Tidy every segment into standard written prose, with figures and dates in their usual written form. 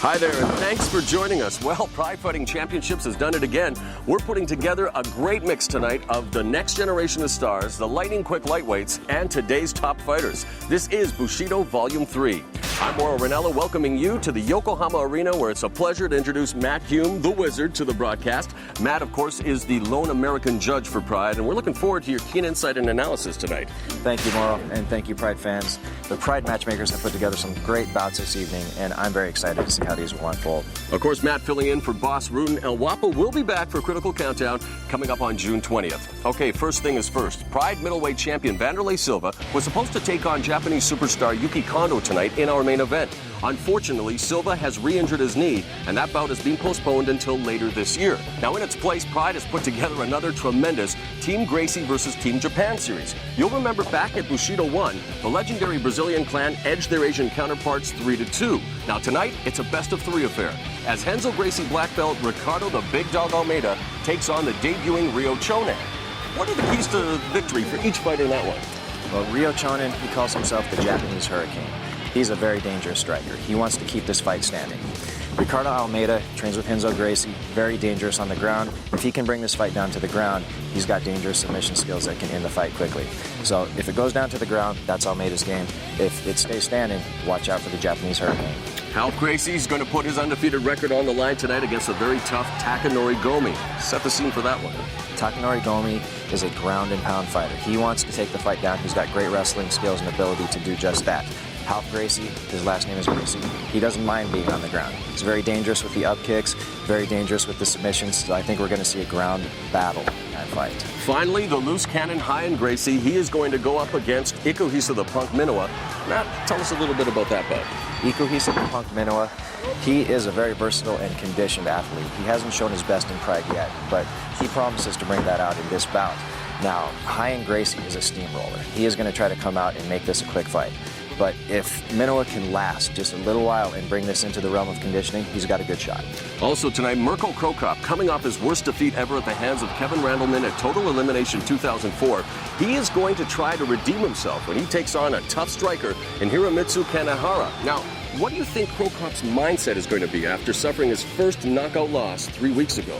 Hi there, and thanks for joining us. Well, Pride Fighting Championships has done it again. We're putting together a great mix tonight of the next generation of stars, the lightning quick lightweights, and today's top fighters. This is Bushido Volume 3. I'm Mauro Ranella, welcoming you to the Yokohama Arena, where it's a pleasure to introduce Matt Hume, the Wizard, to the broadcast. Matt, of course, is the lone American judge for Pride, and we're looking forward to your keen insight and analysis tonight. Thank you, Mauro, and thank you, Pride fans. The Pride matchmakers have put together some great bouts this evening, and I'm very excited to see how these will unfold. Of course, Matt filling in for boss Rudin El Wapo will be back for Critical Countdown coming up on June 20th. Okay, first thing is first. Pride middleweight champion Vanderlei Silva was supposed to take on Japanese superstar Yuki Kondo tonight in our main event. Unfortunately, Silva has re-injured his knee, and that bout has been postponed until later this year. Now, in its place, Pride has put together another tremendous Team Gracie versus Team Japan series. You'll remember back at Bushido 1, the legendary Brazilian clan edged their Asian counterparts 3-2. Now, tonight, it's a best-of-3 affair, as Renzo Gracie black belt Ricardo the Big Dog Almeida takes on the debuting Ryo Chonan. What are the keys to victory for each fighter in that one? Well, Ryo Chonan, he calls himself the Japanese Hurricane. He's a very dangerous striker. He wants to keep this fight standing. Ricardo Almeida trains with Renzo Gracie, very dangerous on the ground. If he can bring this fight down to the ground, he's got dangerous submission skills that can end the fight quickly. So if it goes down to the ground, that's Almeida's game. If it stays standing, watch out for the Japanese Hurricane. Ralph Gracie's going to put his undefeated record on the line tonight against a very tough Takanori Gomi. Set the scene for that one. Takanori Gomi is a ground and pound fighter. He wants to take the fight down. He's got great wrestling skills and ability to do just that. Ralph Gracie, his last name is Gracie, he doesn't mind being on the ground. He's very dangerous with the up kicks, very dangerous with the submissions, so I think we're going to see a ground battle in that fight. Finally, the loose cannon Ryan Gracie, he is going to go up against Ikuhisa the Punk Minowa. Matt, tell us a little bit about that bout. Ikuhisa the Punk Minowa, he is a very versatile and conditioned athlete. He hasn't shown his best in Pride yet, but he promises to bring that out in this bout. Now, Ryan Gracie is a steamroller. He is going to try to come out and make this a quick fight. But if Minowa can last just a little while and bring this into the realm of conditioning, he's got a good shot. Also tonight, Mirko Krokop, coming off his worst defeat ever at the hands of Kevin Randleman at Total Elimination 2004, he is going to try to redeem himself when he takes on a tough striker in Hiromitsu Kanehara. Now, what do you think Krokop's mindset is going to be after suffering his first knockout loss 3 weeks ago?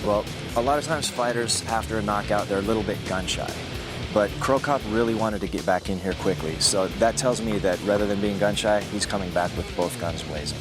Well, a lot of times fighters, after a knockout, they're a little bit gun-shy. But Krokop really wanted to get back in here quickly, so that tells me that rather than being gun-shy, he's coming back with both guns blazing.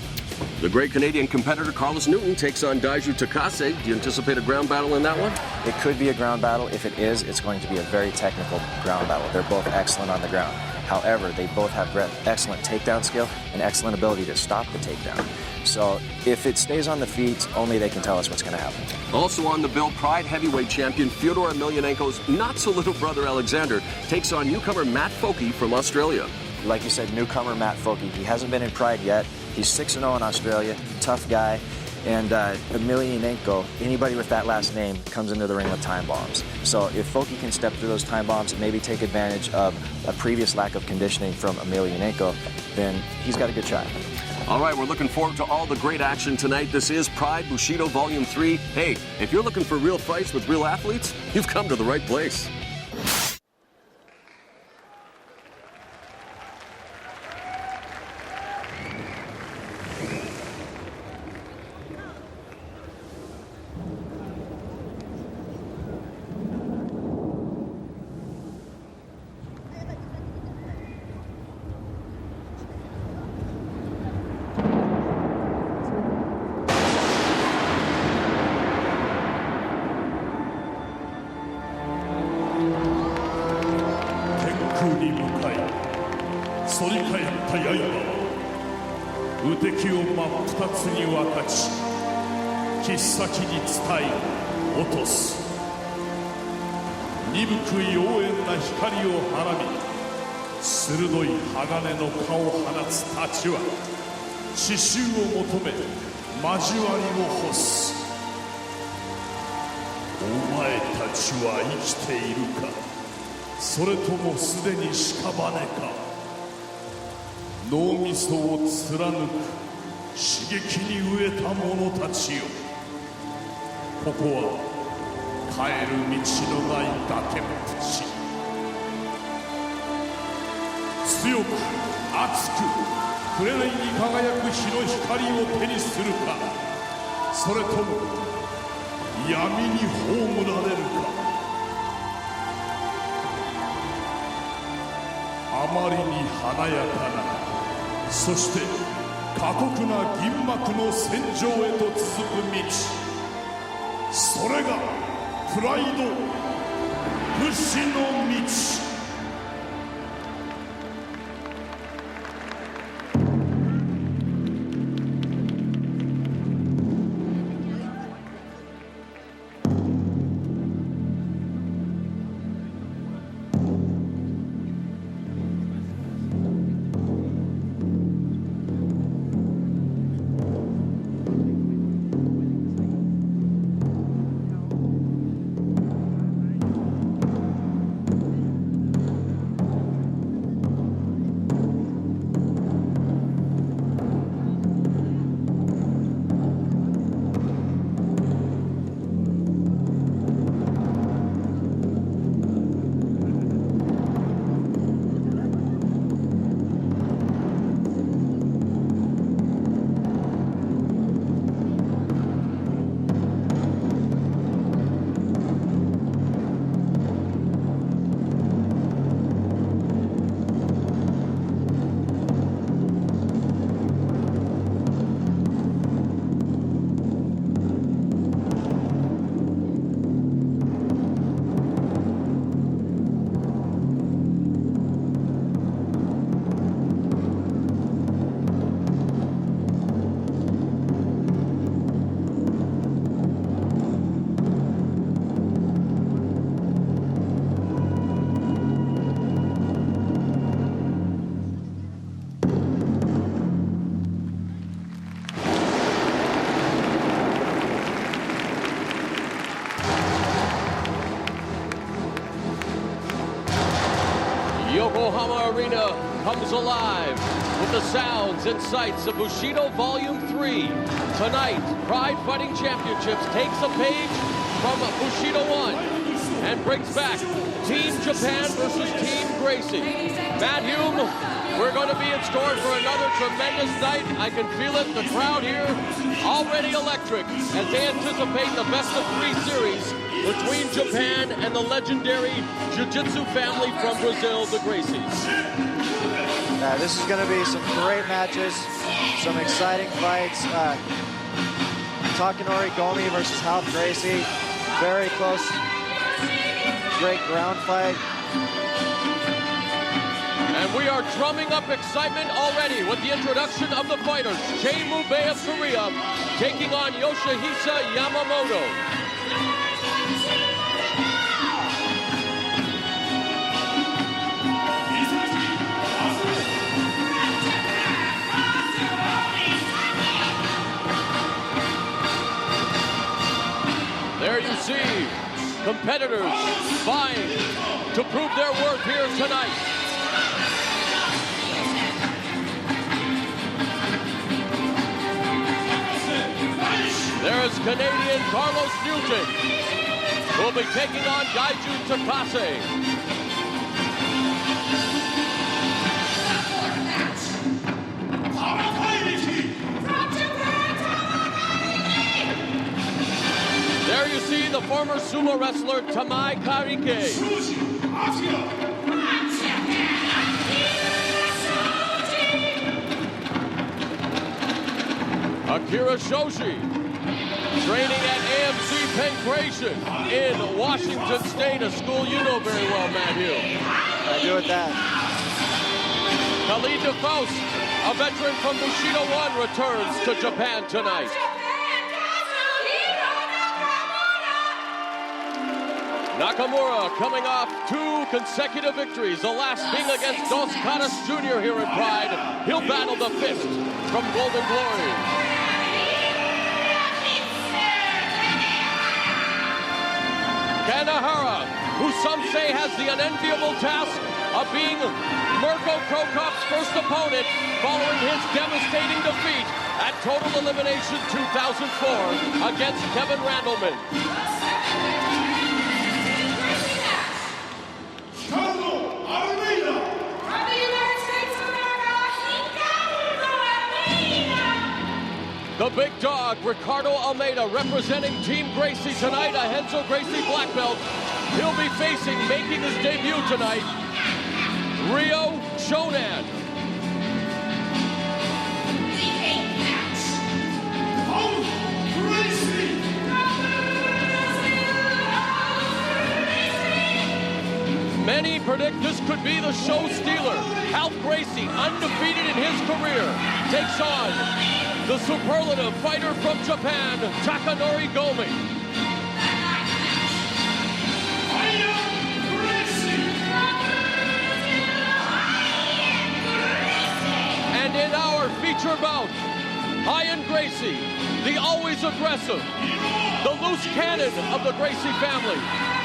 The great Canadian competitor Carlos Newton takes on DAIJU TAKASE. Do you anticipate a ground battle in that one? It could be a ground battle. If it is, it's going to be a very technical ground battle. They're both excellent on the ground. However, they both have excellent takedown skill and excellent ability to stop the takedown. So if it stays on the feet, only they can tell us what's going to happen. Also on the bill, Pride heavyweight champion Fyodor Emelianenko's not-so-little brother Alexander takes on newcomer Matt FOKI from Australia. Like you said, newcomer Matt FOKI. He hasn't been in Pride yet. He's 6-0 in Australia, tough guy. And Emelianenko, anybody with that last name, comes into the ring with time bombs. So if FOKI can step through those time bombs and maybe take advantage of a previous lack of conditioning from Emelianenko, then he's got a good shot. All right, we're looking forward to all the great action tonight. This is Pride Bushido Volume 3. Hey, if you're looking for real fights with real athletes, you've come to the right place. 紅に輝く日の光を手にするか、それとも闇に葬られるか。あまりに華やかな、そして過酷な銀幕の戦場へと続く道、それがプライド武士の道。Yokohama Arena comes alive with the sounds and sights of Bushido Volume 3. Tonight, Pride Fighting Championships takes a page from Bushido 1 and brings back Team Japan versus Team Gracie. Matt Hume, we're going to be in store for another tremendous night. I can feel it, the crowd here already electric as they anticipate the best of 3 series between Japan and the legendary Jiu-Jitsu family from Brazil, the Gracies. This is going to be some great matches, some exciting fights. Takanori Gomi versus Half Gracie, very close, great ground fight. And we are drumming up excitement already with the introduction of the fighters. Jay Mubei of Korea taking on Yoshihisa Yamamoto. There you see competitors vying to prove their worth here tonight. There is Canadian Carlos Newton, who will be taking on DAIJU TAKASE. There you see the former sumo wrestler Tamai Karike. Akira Shoshi, training at AMC Pancration in Washington State, a school you know very well, Matt Hill. I do with that. Khalid DeFaust, a veteran from Bushido 1, returns to Japan tonight. Nakamura coming off 2 consecutive victories, the last being against Dos Caras Jr. here in Pride. He'll battle the 5th from Golden Glory. Kanahara, who some say has the unenviable task of being Mirko Krokop's first opponent following his devastating defeat at Total Elimination 2004 against Kevin Randleman. The big dog, Ricardo Almeida, representing Team Gracie tonight, a Renzo Gracie black belt. He'll be facing, making his debut tonight, Ryo Shonan. Many predict this could be the show stealer. Ralph Gracie, undefeated in his career, takes on the superlative fighter from Japan, Takanori Gomi. And in our feature bout, Ryan Gracie, the always aggressive, the loose cannon of the Gracie family.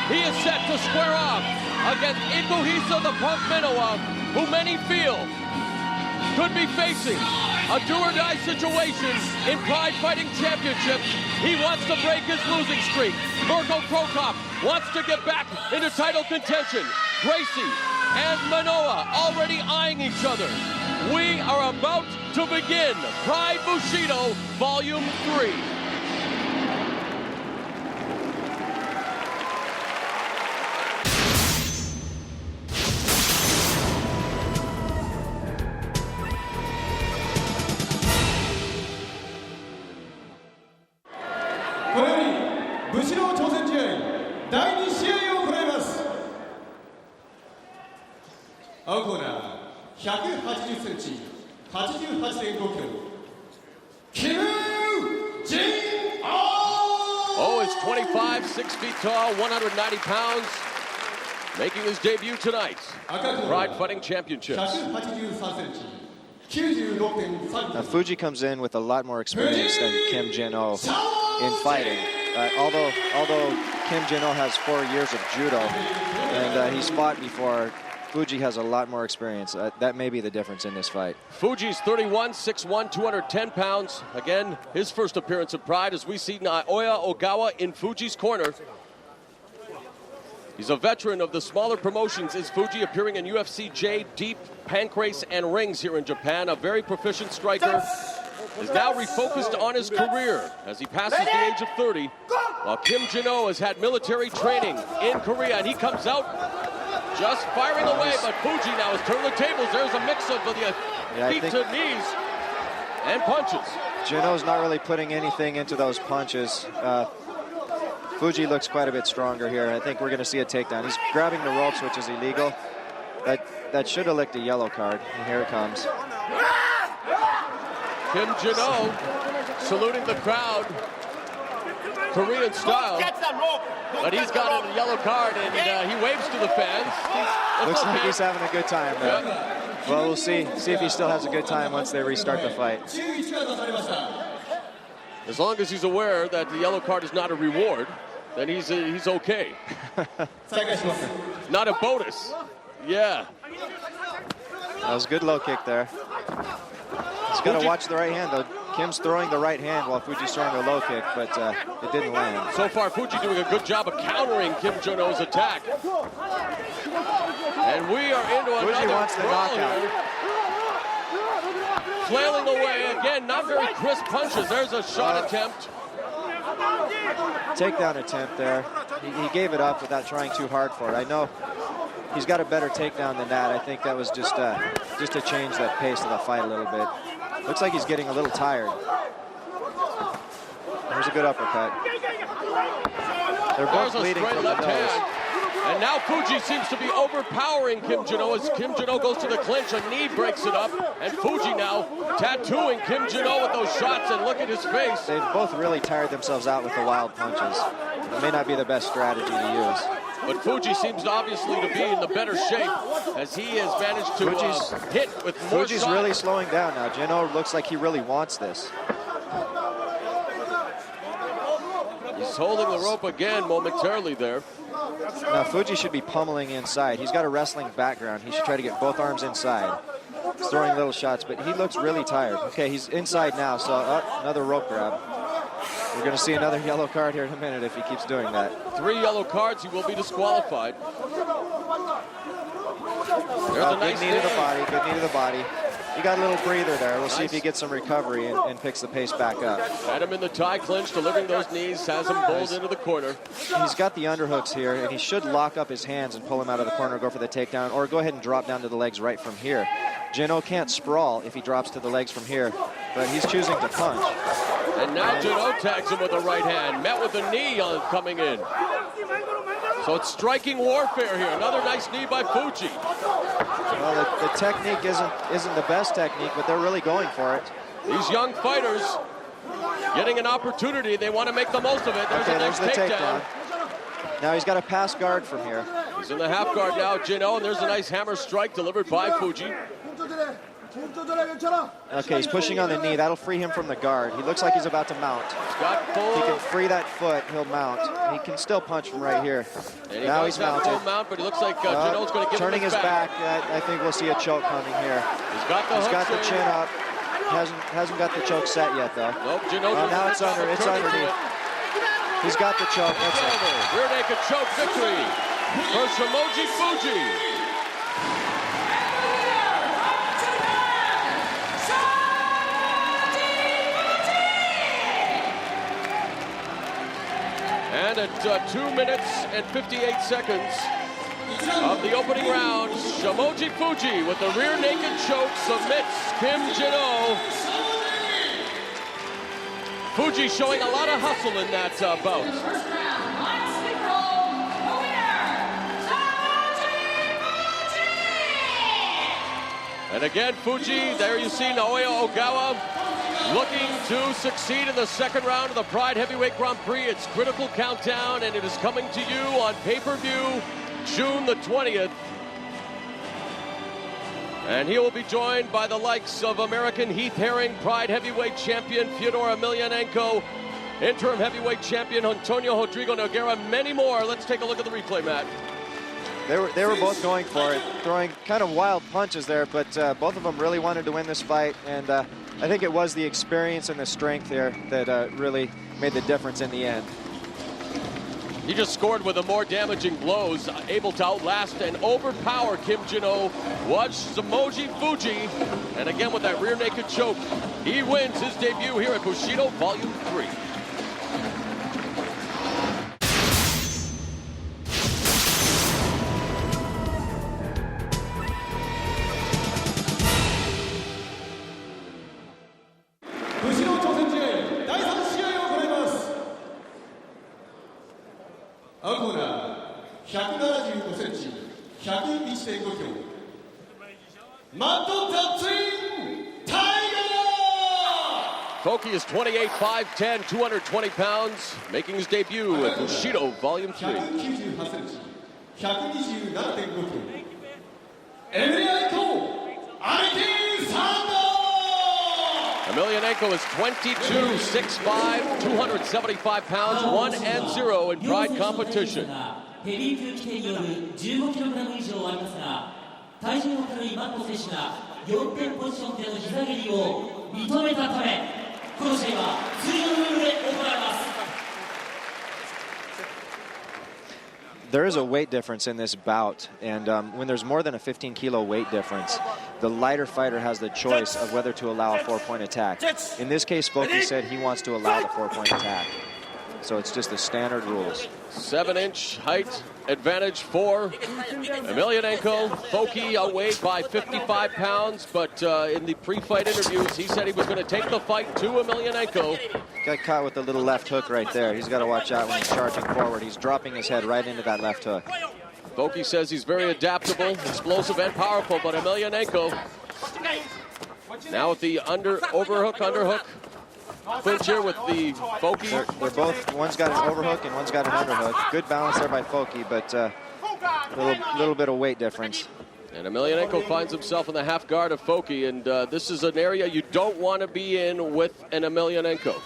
He is set to square off against Ikuhisa the Punk Minowa, who many feel could be facing a do-or-die situation in Pride Fighting Championships. He wants to break his losing streak. Mirko Krokop wants to get back into title contention. Gracie and Minowa already eyeing each other. We are about to begin Pride Bushido Volume 3. Oh, he's 25, 6 feet tall, 190 pounds, making his debut tonight. Pride Fighting Championships. Now, Fuji comes in with a lot more experience than Kim Jin-Oh in fighting. Although Kim Jin-Oh has 4 years of judo and he's fought before, Fuji has a lot more experience. That may be the difference in this fight. Fuji's 31, 6'1", 210 pounds. Again, his first appearance at Pride as we see Naoya Ogawa in Fuji's corner. He's a veteran of the smaller promotions. Is Fuji appearing in UFC J, Deep, Pancrase, and Rings here in Japan. A very proficient striker. Is now refocused on his career as he passes the age of 30. While Kim Jin-Oh has had military training in Korea, and he comes out just firing away, but Fuji now has turned the tables. There's a mix of the feet to knees and punches. Jin-Oh's not really putting anything into those punches. Fuji looks quite a bit stronger here. I think we're going to see a takedown. He's grabbing the ropes, which is illegal. That should have licked a yellow card. And here it comes. Kim Jin-Oh saluting the crowd, Korean style. But he's got a yellow card, and he waves to the fans. Looks like he's having a good time, man. Yeah. Well, we'll see if he still has a good time once they restart the fight. As long as he's aware that the yellow card is not a reward, then he's okay. Not a bonus. Yeah. That was a good low kick there. He's got to watch the right hand, though. Kim's throwing the right hand while Fuji's throwing a low kick, but it didn't land. So far, Fuji doing a good job of countering Kim Jin-Oh's attack. And we are into another Fuji wants the knockout. Here. Flailing away again, not very crisp punches. There's a shot attempt. Takedown attempt there. He gave it up without trying too hard for it. I know he's got a better takedown than that. I think that was just to change that pace of the fight a little bit. Looks like he's getting a little tired. There's a good uppercut. They're both bleeding from the nose. And now Fuji seems to be overpowering Kim Jin-Oh as Kim Jin-Oh goes to the clinch. A knee breaks it up. And Fuji now tattooing Kim Jin-Oh with those shots, and look at his face. They've both really tired themselves out with the wild punches. It may not be the best strategy to use. But Fuji seems obviously to be in the better shape as he has managed to hit with more Fuji's really slowing down now. Jin-Oh looks like he really wants this. He's holding the rope again momentarily there. Now Fuji should be pummeling inside. He's got a wrestling background. He should try to get both arms inside. He's throwing little shots, but he looks really tired. Okay, he's inside now, so another rope grab. We're going to see another yellow card here in a minute if he keeps doing that. 3 yellow cards, he will be disqualified. There's a nice good knee to the body, good knee to the body. he got a little breather there. We'll see if he gets some recovery and picks the pace back up. Had him in the tie clinch, delivering those knees, has him pulled into the corner. He's got the underhooks here, and he should lock up his hands and pull him out of the corner, go for the takedown, or go ahead and drop down to the legs right from here. Jin-Oh can't sprawl if he drops to the legs from here, but he's choosing to punch. And now Jin-Oh tags him with the right hand, met with the knee on coming in. So it's striking warfare here. Another nice knee by Fuji. Well, the technique isn't the best technique, but they're really going for it. These young fighters getting an opportunity. They want to make the most of it. There's a nice takedown. Now he's got a pass guard from here. He's in the half guard now, Jin-Oh, and there's a nice hammer strike delivered by Fuji. Okay, he's pushing on the knee. That'll free him from the guard. He looks like he's about to mount. He's got full. He can free that foot, he'll mount. He can still punch from right here. And now he's mounted. Full mount, but he looks like Jin-Oh's going to give turning him his back. I think we'll see a choke coming here. He's got the chin up. Hasn't got the choke set yet though. Nope, Jin-Oh. Now it's underneath. He's got the choke. That's it. Rear naked choke victory for Shomoji Fuji. And at 2 minutes and 58 seconds of the opening round, Shomoji Fuji with the rear naked choke submits Kim Jin-Oh. Fuji showing a lot of hustle in that bout. And again, Fuji, there you see Naoya Ogawa looking to succeed in the second round of the Pride Heavyweight Grand Prix. It's critical countdown, and it is coming to you on pay-per-view June the 20th. And he will be joined by the likes of American Heath Herring, Pride Heavyweight Champion Fyodor Emelianenko, Interim Heavyweight Champion Antonio Rodrigo Nogueira, many more. Let's take a look at the replay, Matt. They were both going for it, throwing kind of wild punches there, but both of them really wanted to win this fight, and I think it was the experience and the strength there that really made the difference in the end. He just scored with the more damaging blows, able to outlast and overpower Kim Jin-Oh was Shomoji Fuji. And again with that rear naked choke, he wins his debut here at Bushido Volume 3. FOKI is 28, 5'10", 220 pounds, making his debut at Bushido Volume 3. Emelianenko is 22, 6'5", 275 pounds, 1-0 in Pride competition. There is a weight difference in this bout, and when there's more than a 15-kilo weight difference, the lighter fighter has the choice of whether to allow a 4-point attack. In this case, FOKI said he wants to allow the 4-point attack. So it's just the standard rules. 7-inch height advantage for Emelianenko. FOKI outweighed by 55 pounds, but in the pre-fight interviews, he said he was going to take the fight to Emelianenko. Got caught with the little left hook right there. He's got to watch out when he's charging forward. He's dropping his head right into that left hook. FOKI says he's very adaptable, explosive, and powerful, but Emelianenko now with the overhook, underhook. Clinch here with the FOKI. They're both, one's got an overhook and one's got an underhook. Good balance there by FOKI, but a little bit of weight difference. And Emelianenko finds himself in the half guard of FOKI, and this is an area you don't want to be in with an Emelianenko.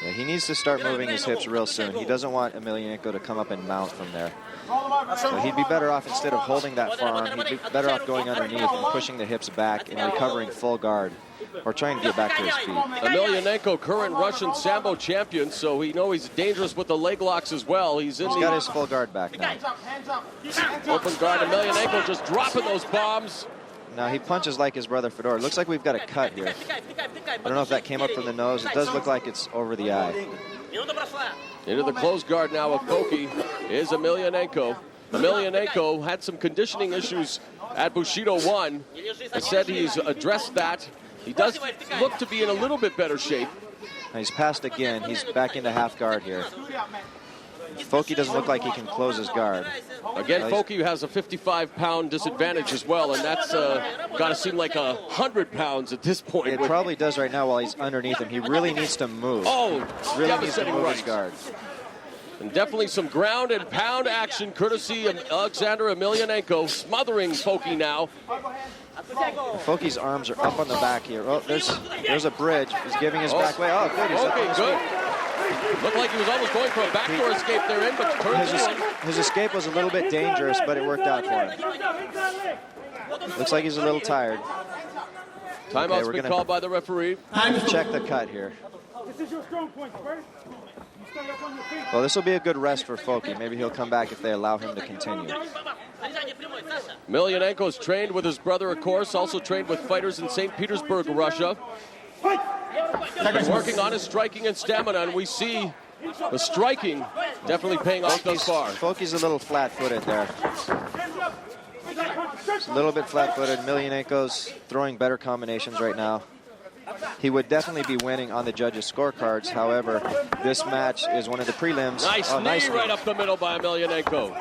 Yeah, he needs to start moving his hips real soon. He doesn't want Emelianenko to come up and mount from there. So he'd be better off, instead of holding that forearm, he'd be better off going underneath and pushing the hips back and recovering full guard, or trying to get back to his feet. Emelianenko, current Russian Sambo champion, so we know he's dangerous with the leg locks as well. He's got his full guard back now. Open guard, Emelianenko just dropping those bombs. Now he punches like his brother Fedor. Looks like we've got a cut here. I don't know if that came up from the nose. It does look like it's over the eye. Into the closed guard now of FOKI is Emelianenko. Emelianenko had some conditioning issues at Bushido 1. I said he's addressed that. He does look to be in a little bit better shape. Now he's passed again. He's back into half guard here. FOKI doesn't look like he can close his guard. Again, FOKI has a 55-pound disadvantage as well, and that's got to seem like 100 pounds at this point. It probably does right now while he's underneath him. He really needs to move. Oh, really needs to move his guard. And definitely some ground and pound action courtesy of Alexander Emelianenko, smothering FOKI now. FOKI's arms are up on the back here. Oh, there's a bridge. He's giving his back way. Oh, good. He's up on his good. feet. Looked like he was almost going for a backdoor escape there in, but his escape was a little bit dangerous, but it worked out for him. Looks like he's a little tired. Timeout's been called by the referee. Check the cut here. Well, this will be a good rest for FOKI. Maybe he'll come back if they allow him to continue. Emelianenko's trained with his brother, of course, also trained with fighters in St. Petersburg, Russia. He's working on his striking and stamina, and we see the striking definitely paying off thus far. FOKI's a little flat-footed there. It's a little bit flat-footed. Emelianenko's throwing better combinations right now. He would definitely be winning on the judges' scorecards. However, this match is one of the prelims. Nice knee right up the middle by Emelianenko.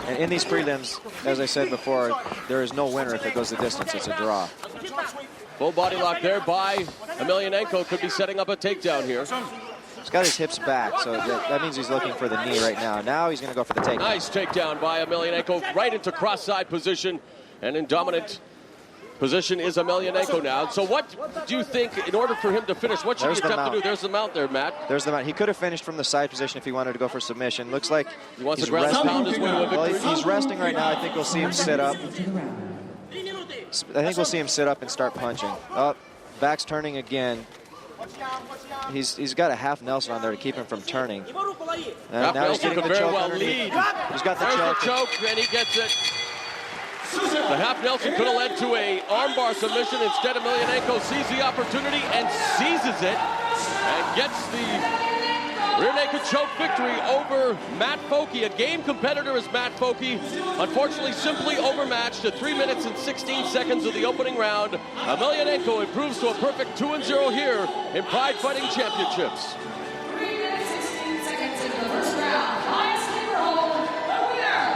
And in these prelims, as I said before, there is no winner if it goes the distance. It's a draw. Full body lock there by Emelianenko. Could be setting up a takedown here. He's got his hips back, so that means he's looking for the knee right now. Now he's going to go for the takedown. Nice takedown by Emelianenko, right into cross-side position, and in dominant position is Emelianenko now. So what do you think, in order for him to finish, what should he attempt to do? There's the mount there, Matt. There's the mount. He could have finished from the side position if he wanted to go for submission. Looks like he wants to ground pound his way to a victory. Well, he's resting right now. I think we'll see him sit up. I think we'll see him sit up and start punching. Oh, back's turning again. He's got a half Nelson on there to keep him from turning. And now he's getting the choke underneath. He's got the choke. There's the choke, and he gets it. The half Nelson could have led to a armbar submission. Instead, Emelianenko sees the opportunity and seizes it and gets the rear naked choke victory over Matt FOKI. A game competitor is Matt FOKI. Unfortunately, simply overmatched at 3 minutes and 16 seconds of the opening round. Emelianenko improves to a perfect 2-0 here in Pride Fighting Championships. 3 minutes, 16 seconds into the first round. Highest score hold, the winner,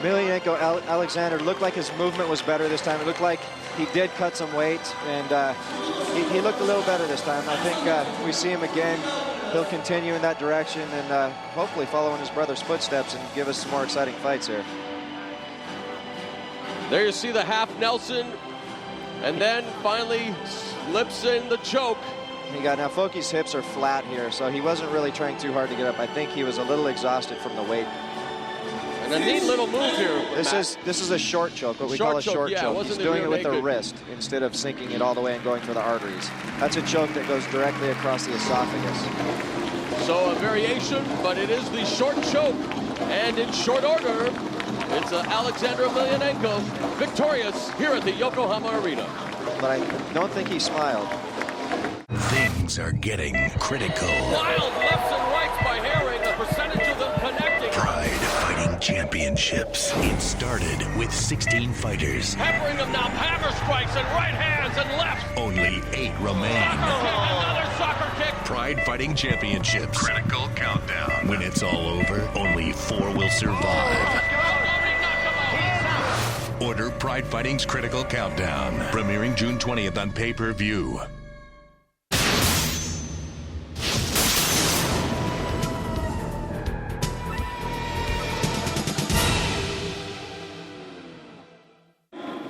Emelianenko Alexander looked like his movement was better this time. It looked like he did cut some weight, and he looked a little better this time. I think if we see him again, he'll continue in that direction and hopefully follow in his brother's footsteps and give us some more exciting fights here. There you see the half Nelson, and then finally slips in the choke. Now FOKI's hips are flat here, so he wasn't really trying too hard to get up. I think he was a little exhausted from the weight. And a neat little move here. This is a short choke, what we call a short choke. He's doing it with the wrist instead of sinking it all the way and going for the arteries. That's a choke that goes directly across the esophagus. So a variation, but it is the short choke. And in short order, it's Alexander Emelianenko victorious here at the Yokohama Arena. But I don't think he smiled. Things are getting critical. Wild lefts and rights by Herring, a percentage of them connecting. Pride Fighting Championships. It started with 16 fighters. Peppering them now, hammer strikes and right hands and left. Only 8 remain. Another soccer kick. Pride Fighting Championships. Critical countdown. When it's all over, only 4 will survive. Order Pride Fighting's Critical Countdown. Premiering June 20th on pay-per-view.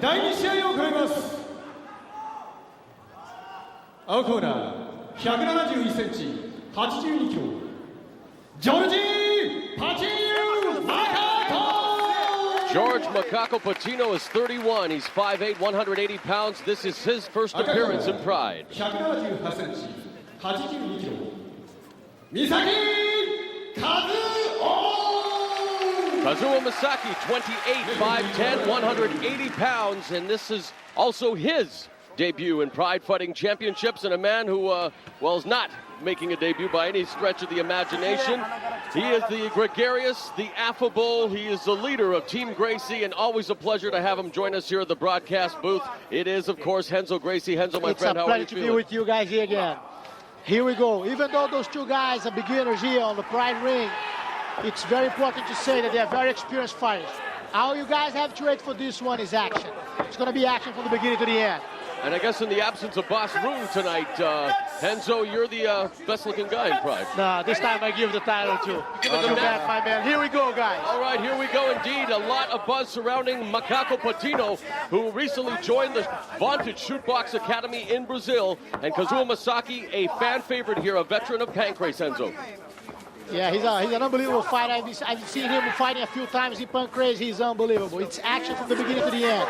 第2試合を行います。青コーナー171センチ82キロジョルジ・パチノマカコ。 George Macaco Patino is 31. He's 5'8", 180 pounds. This is his first appearance in Pride. 178センチ82キロMISAKI KAZUO。KAZUO Misaki, 28, 5'10", 180 pounds, and this is also his debut in Pride Fighting Championships, and a man who, well, is not making a debut by any stretch of the imagination. He is the gregarious, the affable, he is the leader of Team Gracie, and always a pleasure to have him join us here at the broadcast booth. It is, of course, Renzo Gracie. Renzo, my friend, how are you feeling? It's a pleasure to be with you guys here again. Here we go. Even though those two guys are beginners here on the Pride ring, it's very important to say that they are very experienced fighters. All you guys have to wait for this one is action. It's going to be action from the beginning to the end. And I guess in the absence of Boss Room tonight, Renzo, you're the best-looking guy in Pride. No, this time I give the title to Matt, my man. Here we go, guys. All right, here we go indeed. A lot of buzz surrounding Macaco Patino, who recently joined the vaunted Shootbox Academy in Brazil, and KAZUO Misaki, a fan favorite here, a veteran of Pancrase, Renzo. Yeah, he's an unbelievable fighter. I've seen him fighting a few times in Pancrase. He's unbelievable. It's action from the beginning to the end.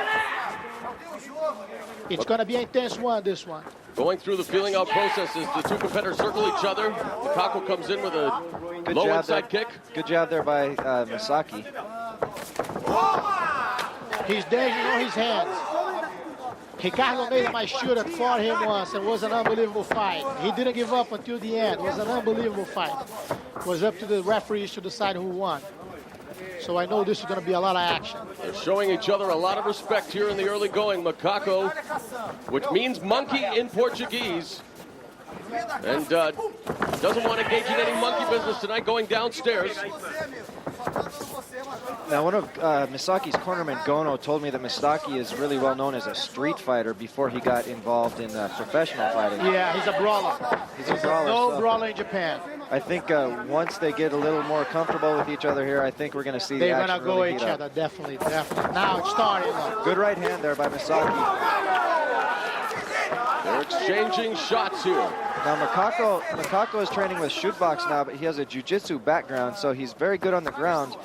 It's going to be an intense one, this one. Going through the feeling out processes, the two competitors circle each other. Macaco comes in with a low inside kick. Good job there by Misaki. He's dangerous on his hands. Ricardo made my shooter fought him once and was an unbelievable fight. He didn't give up until the end. It was an unbelievable fight. It was up to the referees to decide who won. So I know this is going to be a lot of action. They're showing each other a lot of respect here in the early going. Macaco, which means monkey in Portuguese, and doesn't want to engage in any monkey business tonight, going downstairs. Now, one of Misaki's cornermen, Gono, told me that Misaki is really well known as a street fighter before he got involved in professional fighting. Yeah, he's a brawler. He's a brawler. No brawler in Japan. I think once they get a little more comfortable with each other here, I think we're going to see the action. They're going to go each other, definitely. Now it's starting. Good right hand there by Misaki. They're exchanging shots here. Now Macaco is training with Shootbox now, but he has a jiu-jitsu background, so he's very good on the ground.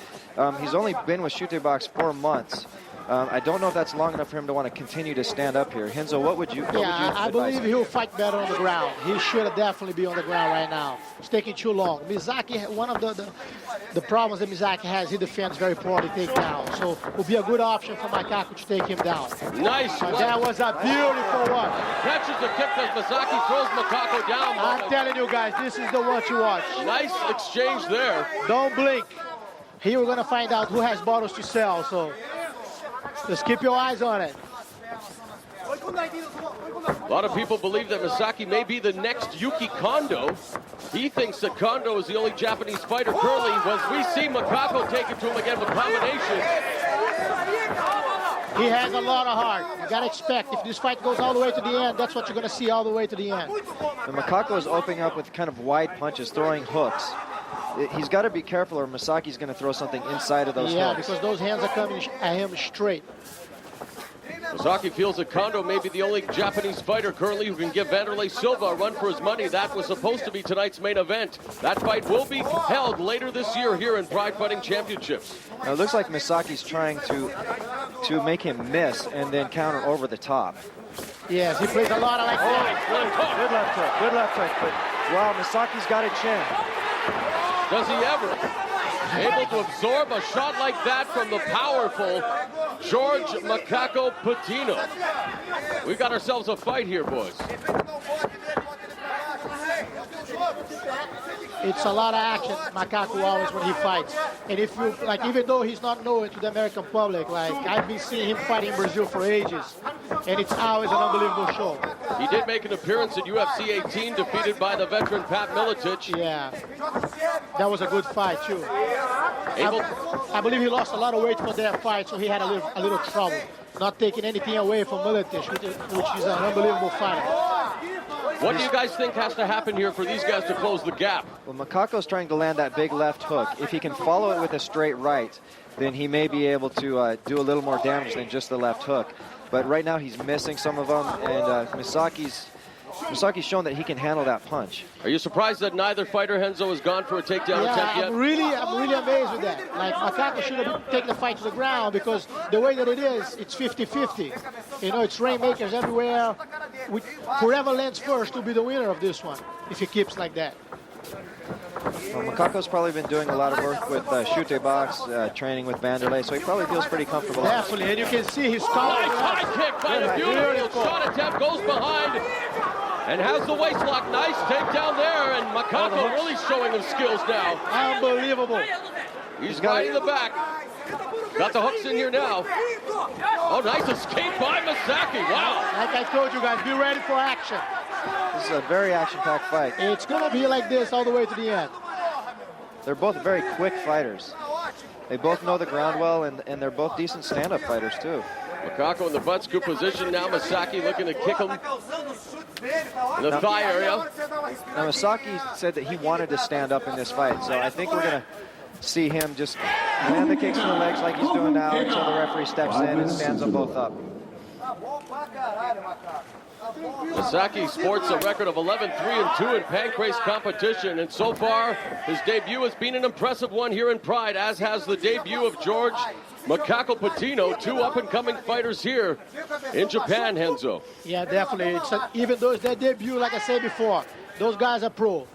He's only been with Shootbox 4 months. I don't know if that's long enough for him to want to continue to stand up here. Henzo, what would you I believe he'll fight better on the ground. He should definitely be on the ground right now. It's taking too long. Misaki, one of the problems that Misaki has, he defends very poorly takedown. So it will be a good option for Macaco to take him down. Nice. That was a beautiful one. Catches the kick as Misaki throws Macaco down. I'm telling you guys, this is the one to watch. Nice exchange there. Don't blink. Here we're going to find out who has bottles to sell. So just keep your eyes on it. A lot of people believe that Misaki may be the next Yuki Kondo. He thinks that Kondo is the only Japanese fighter currently. As we see Macaco take it to him again with combination. He has a lot of heart. You got to expect, if this fight goes all the way to the end, that's what you're going to see all the way to the end. And Macaco is opening up with kind of wide punches, throwing hooks. He's got to be careful or Misaki's going to throw something inside of those hooks. Yeah, because those hands are coming at him straight. Misaki feels that Kondo may be the only Japanese fighter currently who can give Wanderlei Silva a run for his money. That was supposed to be tonight's main event. That fight will be held later this year here in Pride Fighting Championships. Now, it looks like Misaki's trying to make him miss and then counter over the top. Yes, he plays a lot of like that. Good left hook, good left hook. But wow, Misaki's got a chin. Does he ever? Able to absorb a shot like that from the powerful George Macaco Patino. We got ourselves a fight here, boys. It's a lot of action, Macaco always when he fights. And if you, like, even though he's not known to the American public, like, I've been seeing him fighting in Brazil for ages. And it's always an unbelievable show. He did make an appearance at UFC 18, defeated by the veteran Pat Miletich. Yeah, that was a good fight too. I believe he lost a lot of weight for that fight, so he had a little trouble. Not taking anything away from Miletich, which is an unbelievable fighter. What do you guys think has to happen here for these guys to close the gap? Well, Macaco's trying to land that big left hook. If he can follow it with a straight right, then he may be able to do a little more damage than just the left hook. But right now he's missing some of them, and Misaki's shown that he can handle that punch. Are you surprised that neither fighter, Renzo, has gone for a takedown attempt yet? I'm really amazed with that. Like, Macaco should have taken the fight to the ground because the way that it is, it's 50-50. You know, it's rainmakers everywhere. Whoever lands first will be the winner of this one if he keeps like that. Well, Makako's probably been doing a lot of work with Shute box, training with Vanderlei, so he probably feels pretty comfortable. Definitely, and you can see his collar. Nice high kick by the beautiful shot attempt, goes behind and has the waist lock. Nice takedown there, and Makako really showing his skills now. Unbelievable. He's right in the back. Got the hooks in here now. Oh, nice escape by Misaki. Wow. Like I told you guys, be ready for action. This is a very action-packed fight. It's going to be like this all the way to the end. They're both very quick fighters. They both know the ground well, and they're both decent stand-up fighters, too. Makako in the butt scoop position now. Misaki looking to kick him in the thigh area. Now, Misaki said that he wanted to stand up in this fight, so I think we're going to see him just land the kicks to the legs like he's doing now until the referee steps in and stands them both up. Misaki sports a record of 11-3-2 in pancrase competition, and so far his debut has been an impressive one here in Pride, as has the debut of George Makako Patino, two up-and-coming fighters here in Japan, Henzo. Yeah, definitely. Even though it's their debut, like I said before, those guys are pro.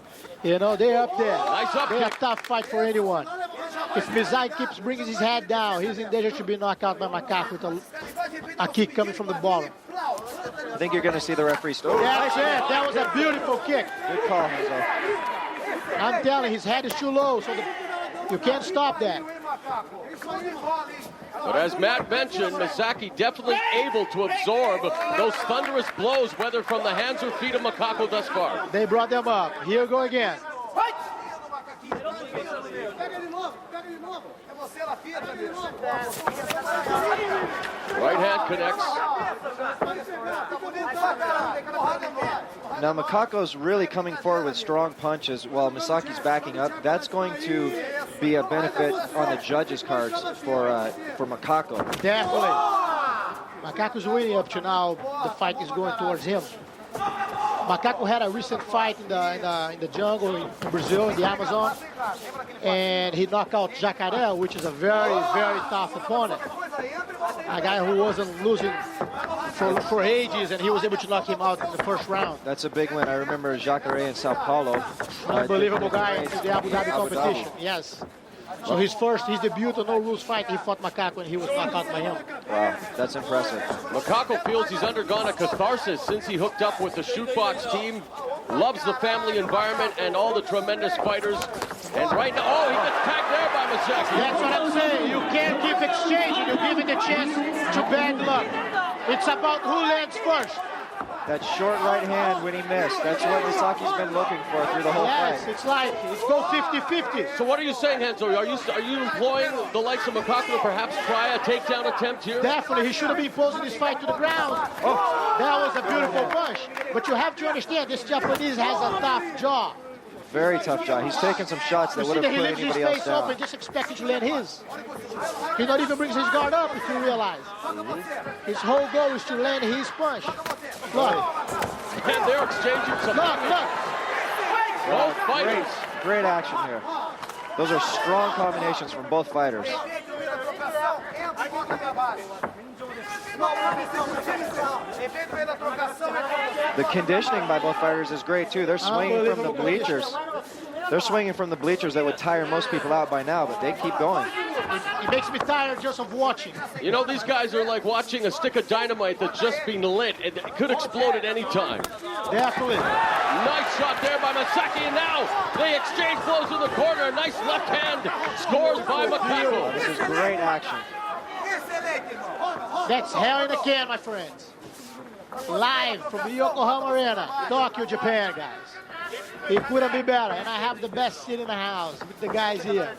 You know, they're up there. Nice up They're a kick. tough fight for anyone. If Misaki keeps bringing his head down, he's in danger to be knocked out by Makako with a kick coming from the bottom. I think you're going to see the referee stop. That's it. That was a beautiful kick. Good call, Henzo. I'm telling you, his head is too low, so you can't stop that. But as Matt mentioned, Misaki definitely able to absorb those thunderous blows, whether from the hands or feet of Makako thus far. They brought them up. Here we go again. Right hand connects. Now, Makako's really coming forward with strong punches while Misaki's backing up. That's going to be a benefit on the judges' cards for Makako. Definitely. Makako's winning up to now. The fight is going towards him. Makako had a recent fight in the jungle in Brazil, in the Amazon, and he knocked out Jacaré, which is a very, very tough opponent. A guy who wasn't losing for ages, and he was able to knock him out in the first round. That's a big win. I remember Jacaré in Sao Paulo. Unbelievable guy in the Abu Dhabi competition. Yes. So his debut, a no-rules fight, he fought Makako and he was knocked out by him. Wow, that's impressive. Makako feels he's undergone a catharsis since he hooked up with the shootbox team. Loves the family environment and all the tremendous fighters. And right now, oh, he gets tagged there by Misaki. That's what I'm saying. You can't keep exchanging. You give it a chance to bad luck. It's about who lands first. That short right hand when he missed. That's what Misaki's been looking for through the whole Yes, fight. it's like, it's go 50-50. So what are you saying, Henzo? Are you employing the likes of Makako to perhaps try a takedown attempt here? Definitely, he should have been posing this fight to the ground. Oh, that was a beautiful punch. But you have to understand, this Japanese has a tough jaw. Very tough jaw. He's taken some shots that You would see have that he put leaves his anybody else face down. open, just expecting to land his. He not even brings his guard up, if you realize. His whole goal is to land his punch. Look, And they're exchanging some. look. Both fighters. Great action here. Those are strong combinations from both fighters. The conditioning by both fighters is great too. They're swinging from the bleachers. They're swinging from the bleachers that would tire most people out by now, but they keep going. It makes me tired just of watching. You know, these guys are like watching a stick of dynamite that's just been lit. It could explode at any time. Definitely. Nice shot there by Misaki, and now they exchange blows in the corner. Nice left hand scores by Makako. This is great action. That's hell in a can, my friends. Live from the Yokohama Arena, Tokyo, Japan, guys. It couldn't be better, and I have the best seat in the house with the guys here,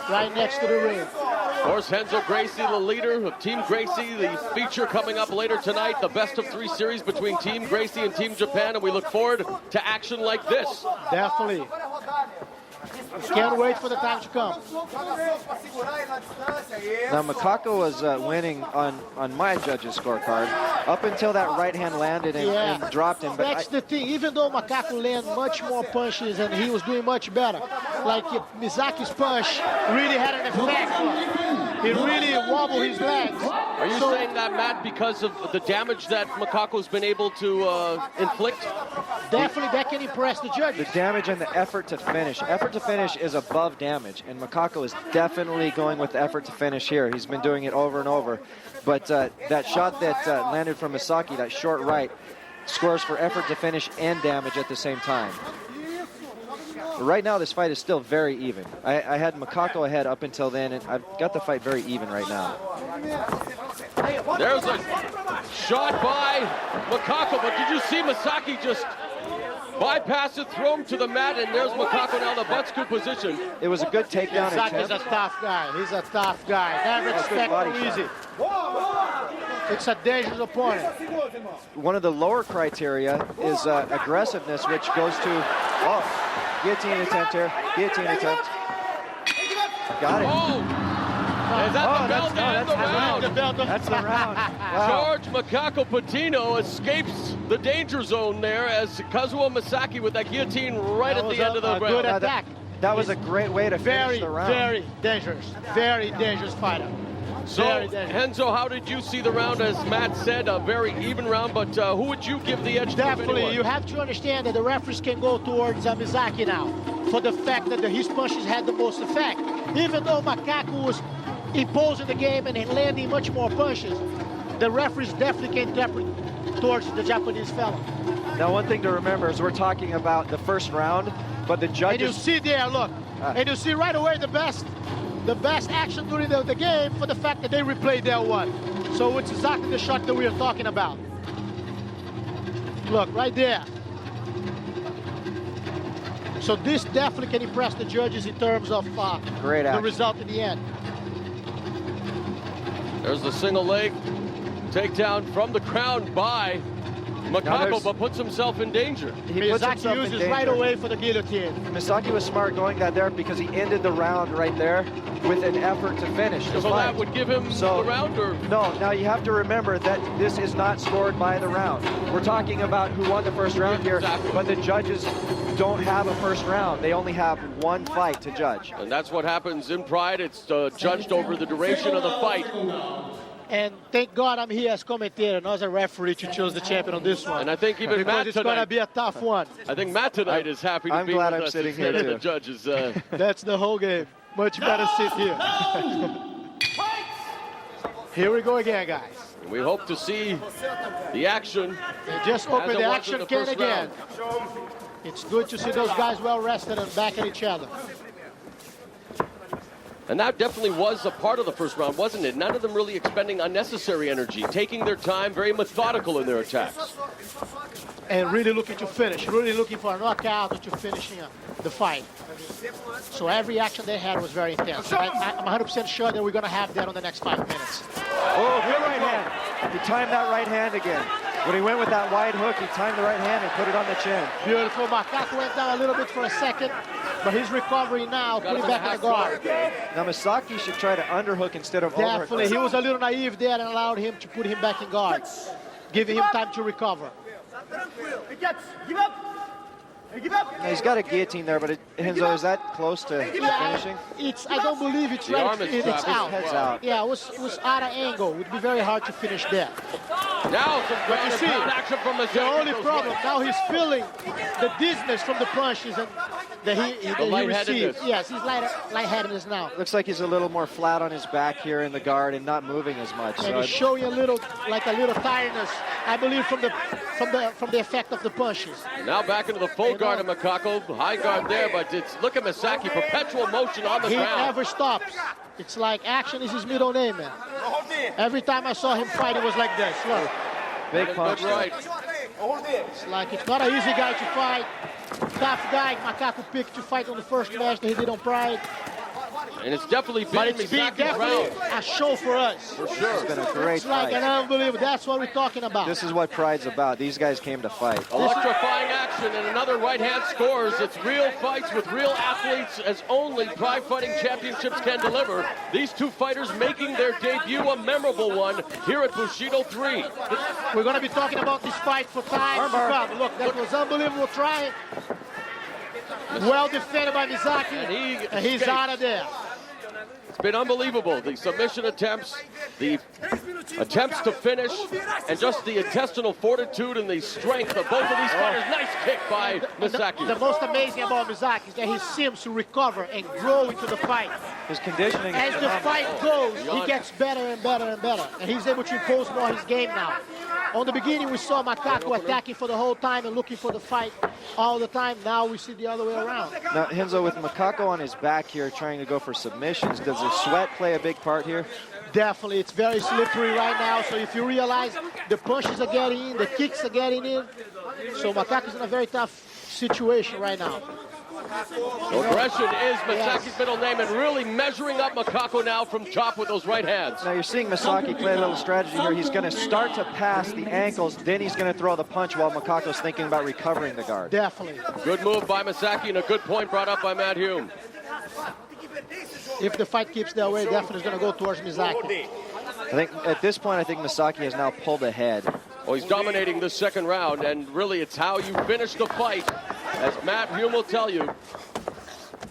right next to the ring. Of course, Henzo Gracie, the leader of Team Gracie, the feature coming up later tonight, the best of 3 series between Team Gracie and Team Japan, and we look forward to action like this. Definitely. Can't wait for the time to come. Now, Makako was winning on my judge's scorecard up until that right hand landed and dropped him. But That's the thing. Even though Makako landed much more punches and he was doing much better, like Misaki's punch really had an effect. He really wobbled his legs. Are you saying that, Matt, because of the damage that Makako's been able to inflict? Definitely that can impress the judges. The damage and the effort to finish. Effort to finish is above damage, and Makako is definitely going with the effort to finish here. He's been doing it over and over. But that shot that landed from Misaki, that short right, scores for effort to finish and damage at the same time. But right now, this fight is still very even. I had Makako ahead up until then, and I've got the fight very even right now. There's a shot by Makako, but did you see Misaki just bypass it, throw him to the mat, and there's Makako now in the butt scoop position. It was a good takedown Misaki's attempt. a tough guy. He's a tough guy. Never expect him easy. It's a dangerous opponent. One of the lower criteria is aggressiveness, which goes to, guillotine attempt here. Guillotine attempt. Got it. Oh! Is that the bell to end the round? That's the round. Wow. George Makako Patino escapes the danger zone there as Kazuo Misaki with that guillotine right at the end of the round. Good attack. That was a great way to finish the round. Very dangerous. Very dangerous fighter. So, Renzo, how did you see the round? As Matt said, a very even round, but who would you give the edge to? Definitely, you have to understand that the referees can go towards Misaki now for the fact that his punches had the most effect. Even though Makako was imposing the game and landing much more punches, the referees definitely can interpret towards the Japanese fellow. Now, one thing to remember is we're talking about the first round, but the judges... And you see there, look, and you see right away the best action during the game for the fact that they replayed that one. So it's exactly the shot that we are talking about. Look, right there. So this definitely can impress the judges in terms of the result in the end. There's the single leg takedown from the ground by Makako, but puts himself in danger. Misaki uses right away for the guillotine. Misaki was smart going that there because he ended the round right there with an effort to finish. So that would give him the round, or? No, now you have to remember that this is not scored by the round. We're talking about who won the first round here, but the judges don't have a first round. They only have one fight to judge. And that's what happens in Pride. It's judged over the duration of the fight. And thank God I'm here as commentator, not as a referee to choose the champion on this one. And I think even Matt it's going to be a tough one. I think Matt tonight is happy to be with us. I'm glad I'm sitting here, too. The judges. That's the whole game. Much better sit here. Here we go again, guys. We hope to see the action. They just open the action can again. It's good to see those guys well rested and back at each other. And that definitely was a part of the first round, wasn't it? None of them really expending unnecessary energy, taking their time, very methodical in their attacks. And really looking to finish, really looking for a knockout or to finishing the fight. So every action they had was very intense. I'm 100% sure that we're going to have that on the next 5 minutes. Oh, good right hand. He timed that right hand again. When he went with that wide hook, he timed the right hand and put it on the chin. Beautiful. Makako went down a little bit for a second, but he's recovering now, putting back in the guard. Now, Misaki should try to underhook instead of overhook. Definitely. He was a little naive there and allowed him to put him back in guard, giving him time to recover. Now, he's got a guillotine there, but Renzo, is that close to finishing? I don't believe it's right. It's out. Head's out. Yeah, it was out of angle. It would be very hard to finish that. Now some ground and pound action from Misaki. The only problem, now he's feeling the dizziness from the punches and that he received. Yes, he's lightheadedness now. Looks like he's a little more flat on his back here in the guard and not moving as much. And he's showing a little tiredness, I believe, from the effect of the punches. Now back into the full guard of Makako. High guard there, but look at Misaki, perpetual motion on the ground. He never stops. It's like action is his middle name, man. Every time I saw him fight, it was like this. Look. Big punch. Right. It's like it's not an easy guy to fight. Tough guy Makako picked to fight on the first match that he did on Pride. And it's definitely been Misaki's round. A show for us. For sure. It's been a great It's like fight. an unbelievable. That's what we're talking about. This is what Pride's about. These guys came to fight. Electrifying action, and another right hand scores. It's real fights with real athletes, as only Pride Fighting Championships can deliver. These two fighters making their debut, a memorable one, here at Bushido 3. We're going to be talking about this fight for time to come. Look, that was unbelievable try. Well defended by Misaki, and he's out of there. It's been unbelievable. The submission attempts, the attempts to finish, and just the intestinal fortitude and the strength of both of these fighters. Nice kick by Misaki. The most amazing about Misaki is that he seems to recover and grow into the fight. His conditioning. As the fight goes, he gets better and better and better. And he's able to impose more his game now. On the beginning, we saw Macaco attacking for the whole time and looking for the fight all the time. Now we see the other way around. Now, Renzo, with Macaco on his back here trying to go for submissions, does the sweat play a big part here? Definitely. It's very slippery right now. So if you realize the punches are getting in, the kicks are getting in. So Macaco's in a very tough situation right now. Aggression is Misaki's middle name, and really measuring up Macaco now from top with those right hands. Now you're seeing Misaki play a little strategy here. He's going to start to pass the ankles, then he's going to throw the punch while Macaco's thinking about recovering the guard. Definitely. Good move by Misaki and a good point brought up by Matt Hume. If the fight keeps that way, definitely is going to go towards Misaki. I think at this point, I think Misaki has now pulled ahead. Well, he's dominating this second round, and really it's how you finish the fight, as Matt Hume will tell you.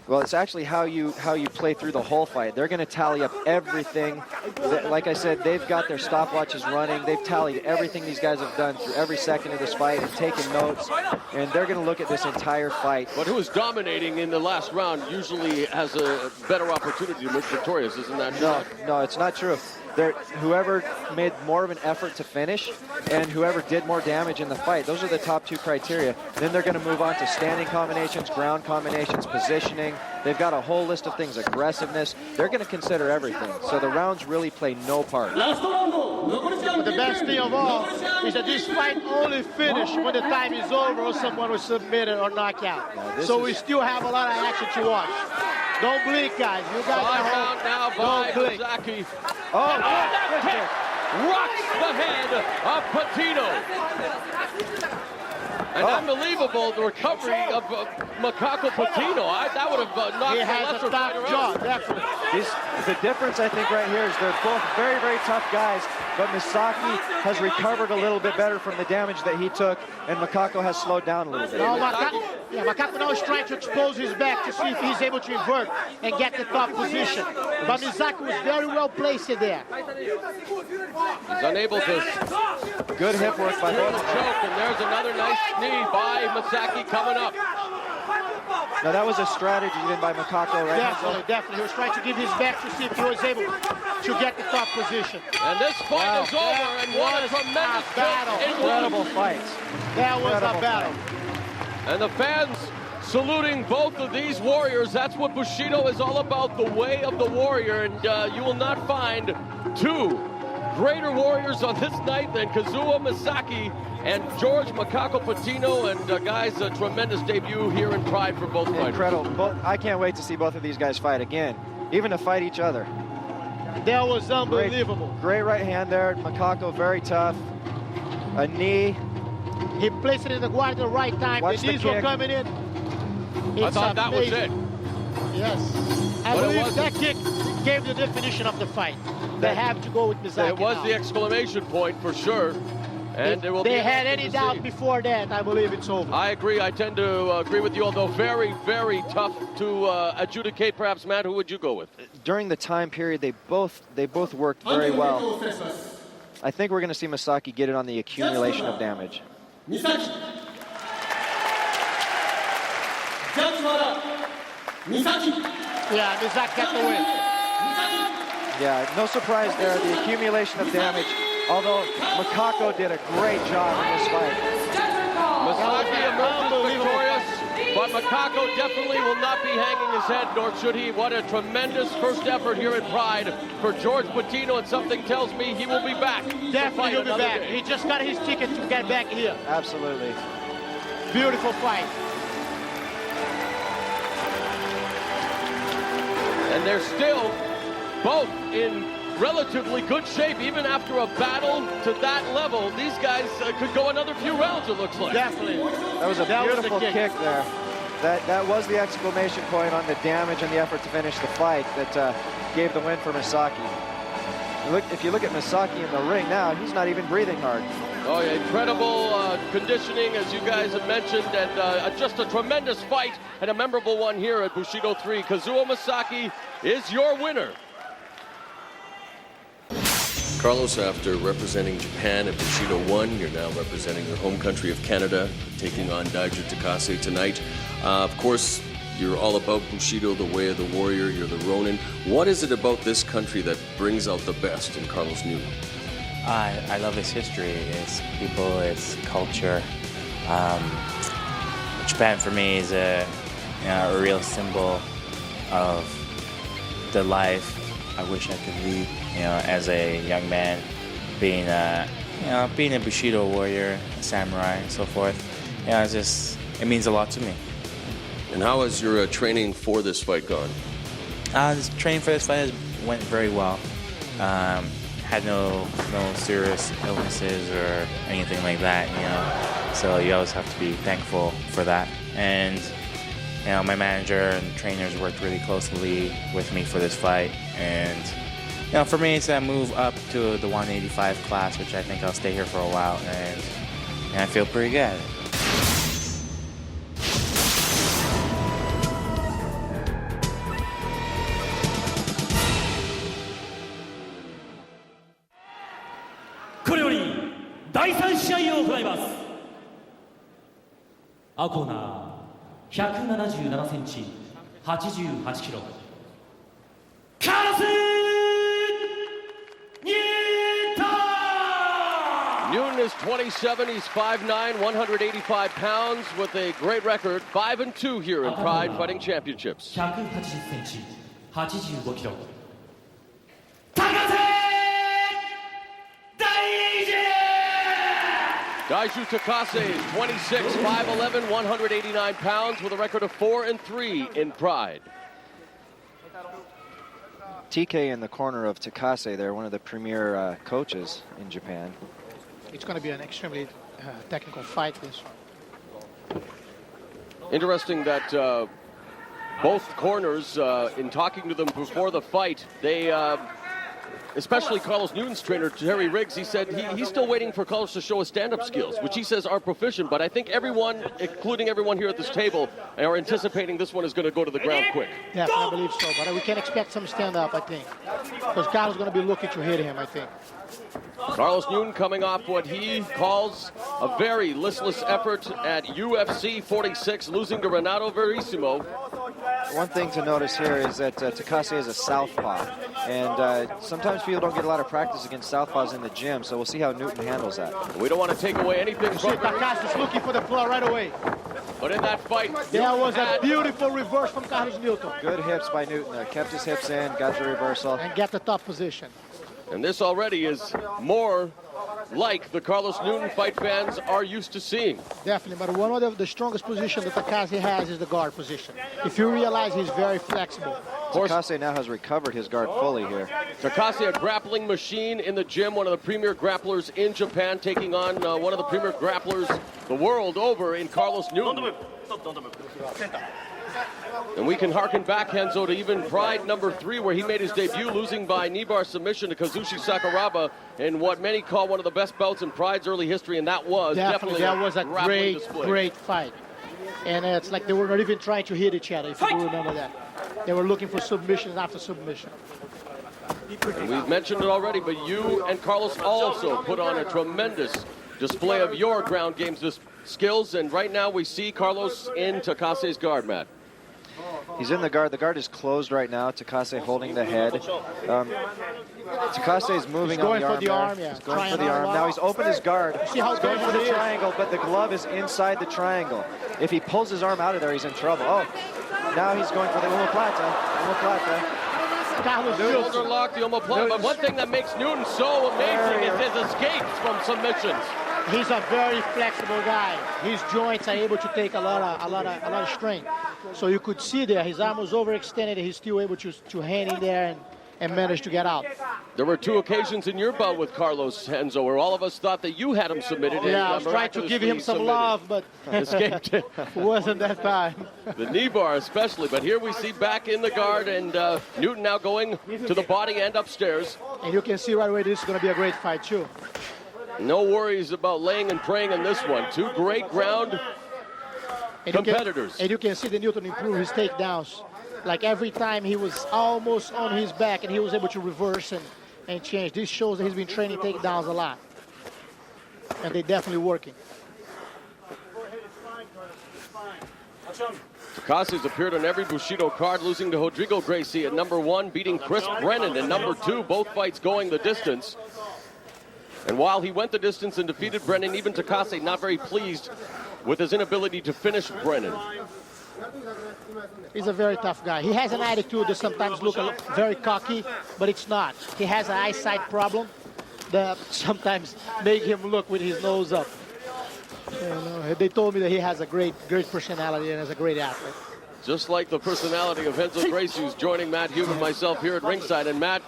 Well, it's actually how you play through the whole fight. They're going to tally up everything. Like I said, they've got their stopwatches running. They've tallied everything these guys have done through every second of this fight and taken notes. And they're going to look at this entire fight. But who is dominating in the last round usually has a better opportunity to be victorious, isn't that true? No, it's not true. Whoever made more of an effort to finish and whoever did more damage in the fight, those are the top two criteria. Then they're going to move on to standing combinations, ground combinations, positioning. They've got a whole list of things, aggressiveness. They're going to consider everything. So the rounds really play no part. But the best thing of all is that this fight only finishes when the time is over or someone was submitted or knocked out. So we still have a lot of action to watch. Don't blink, guys. You guys Five out now by Misaki. Oh, that kick rocks the head of Patino. And unbelievable the recovery of Macaco Patino. That would have knocked he the has lesser a tough fighter jaw, out. definitely. The difference, I think, right here is they're both very, very tough guys, but Misaki has recovered a little bit better from the damage that he took, and Macaco has slowed down a little bit. No, Macaco now is trying to expose his back to see if he's able to invert and get the top position. But Misaki was very well placed there. He's unable to good hip work by both. Choke, and there's another nice knee by Misaki coming up. Now that was a strategy then by Macaco, right? Definitely. He was trying to give his back to see if he was able to get the top position. And this fight is over, and what a tremendous battle. Incredible fights. That was a battle. And the fans saluting both of these warriors. That's what Bushido is all about, the way of the warrior. And you will not find two greater warriors on this night than KAZUO Misaki and George Macaco Patino. And guys, a tremendous debut here in Pride for both fighters. Incredible. I can't wait to see both of these guys fight again, even to fight each other. That was unbelievable. Great right hand there. Macaco very tough. A knee. He placed it in the guard at the right time. Watch the knees were coming in. I thought that was it. Yes. I believe that kick gave the definition of the fight. They have to go with Misaki. It was now. the exclamation point for sure. And if they had any doubt before that, I believe it's over. I agree. I tend to agree with you, although very, very tough to adjudicate. Perhaps, Matt, who would you go with? During the time period, they both worked very well. I think we're going to see Misaki get it on the accumulation of damage. Misaki. Yeah, Misaki got the win. Yeah, no surprise there. The accumulation of damage. Although Macaco did a great job in this fight. Misaki emerges victorious, but Macaco definitely will not be hanging his head, nor should he. What a tremendous first effort here in Pride for George Patino, and something tells me he will be back. Definitely he'll be back. He just got his ticket to get back here. Absolutely. Beautiful fight. And they're still both in relatively good shape, even after a battle to that level. These guys could go another few rounds, it looks like. Definitely. That was a beautiful kick there. That was the exclamation point on the damage and the effort to finish the fight that gave the win for Misaki. If you look at Misaki in the ring now, he's not even breathing hard. Oh, yeah, incredible conditioning, as you guys have mentioned, and just a tremendous fight and a memorable one here at Bushido 3. KAZUO Misaki is your winner Carlos, after representing Japan at Bushido 1, you're now representing your home country of Canada, taking on DAIJU TAKASE tonight. Of course, you're all about Bushido, the way of the warrior, you're the Ronin. What is it about this country that brings out the best in Carlos Newton? I love its history, its people, its culture. Japan for me is a real symbol of the life I wish I could lead, as a young man, being a Bushido warrior, a samurai, and so forth. It means a lot to me. And how has your training for this fight gone? This training for this fight went very well. Had no serious illnesses or anything like that, So you always have to be thankful for that. And my manager and trainers worked really closely with me for this fight. And for me, it's a move up to the 185 class, which I think I'll stay here for a while, and I feel pretty good. Our corner, 177センチ、88キロ。Newton is 27, he's 5'9", 185 pounds with a great record, 5-2 here in Pride Fighting Championships. 180センチ、85キロ。DAIJU TAKASE, 26, 5'11", 189 pounds with a record of 4-3 in Pride. TK in the corner of TAKASE there, one of the premier coaches in Japan. It's going to be an extremely technical fight, this one. Interesting that both corners, in talking to them before the fight, they, especially Carlos Newton's trainer, Terry Riggs, he said he's still waiting for Carlos to show his stand-up skills, which he says are proficient, but I think everyone, including everyone here at this table, are anticipating this one is going to go to the ground quick. Definitely, I believe so, but we can expect some stand-up, I think, because Carlos is going to be looking to hit him, I think. Carlos Newton coming off what he calls a very listless effort at UFC 46, losing to Renato Verissimo. One thing to notice here is that TAKASE is a southpaw, and sometimes people don't get a lot of practice against southpaws in the gym, so we'll see how Newton handles that. We don't want to take away anything from TAKASE is looking for the floor right away. But in that fight, there was a beautiful reverse from Carlos Newton. Good hips by Newton there, kept his hips in, got the reversal. And got the top position. And this already is more like the Carlos Newton fight fans are used to seeing. Definitely, but one of the strongest positions that TAKASE has is the guard position. If you realize he's very flexible. TAKASE now has recovered his guard fully here. TAKASE, a grappling machine in the gym, one of the premier grapplers in Japan, taking on one of the premier grapplers the world over in Carlos Newton. And we can harken back, Henzo, to even Pride number 3, where he made his debut, losing by knee bar submission to Kazushi Sakuraba in what many call one of the best bouts in Pride's early history, and that was definitely that was a display. great fight. And it's like they were not even trying to hit each other, if you remember that. They were looking for submission after submission. And we've mentioned it already, but you and Carlos also put on a tremendous display of your ground game skills, and right now we see Carlos in TAKASE's guard mat. He's in the guard. The guard is closed right now. TAKASE holding the head. TAKASE is moving on the arm. He's going for the arm. Now he's opened his guard. He's going for the triangle, but the glove is inside the triangle. If he pulls his arm out of there, he's in trouble. Oh, now he's going for the omoplata. The shoulder lock, the omoplata. But one thing that makes Newton so amazing is his escapes from submissions. He's a very flexible guy. His joints are able to take a lot of strength. So you could see there, his arm was overextended. He's still able to hang in there and manage to get out. There were 2 occasions in your bout with Carlos, Henzo, where all of us thought that you had him submitted. Yeah, I was trying to give him some love, but escaped. Wasn't that time. The knee bar especially, but here we see back in the guard, and Newton now going to the body and upstairs. And you can see right away this is going to be a great fight too. No worries about laying and praying in this one. 2 great ground competitors. And you can see the Newton improve his takedowns. Like every time he was almost on his back and he was able to reverse and change. This shows that he's been training takedowns a lot. And they're definitely working. Takase's appeared on every Bushido card, losing to Rodrigo Gracie at number 1, beating Chris Brennan at number 2, both fights going the distance. And while he went the distance and defeated Brennan, even Takase not very pleased with his inability to finish Brennan. He's a very tough guy. He has an attitude that sometimes looks very cocky, but it's not. He has an eyesight problem that sometimes make him look with his nose up. You know, they told me that he has a great personality and is a great athlete. Just like the personality of Renzo Gracie, who's joining Matt Hume and myself here at ringside. And Matt,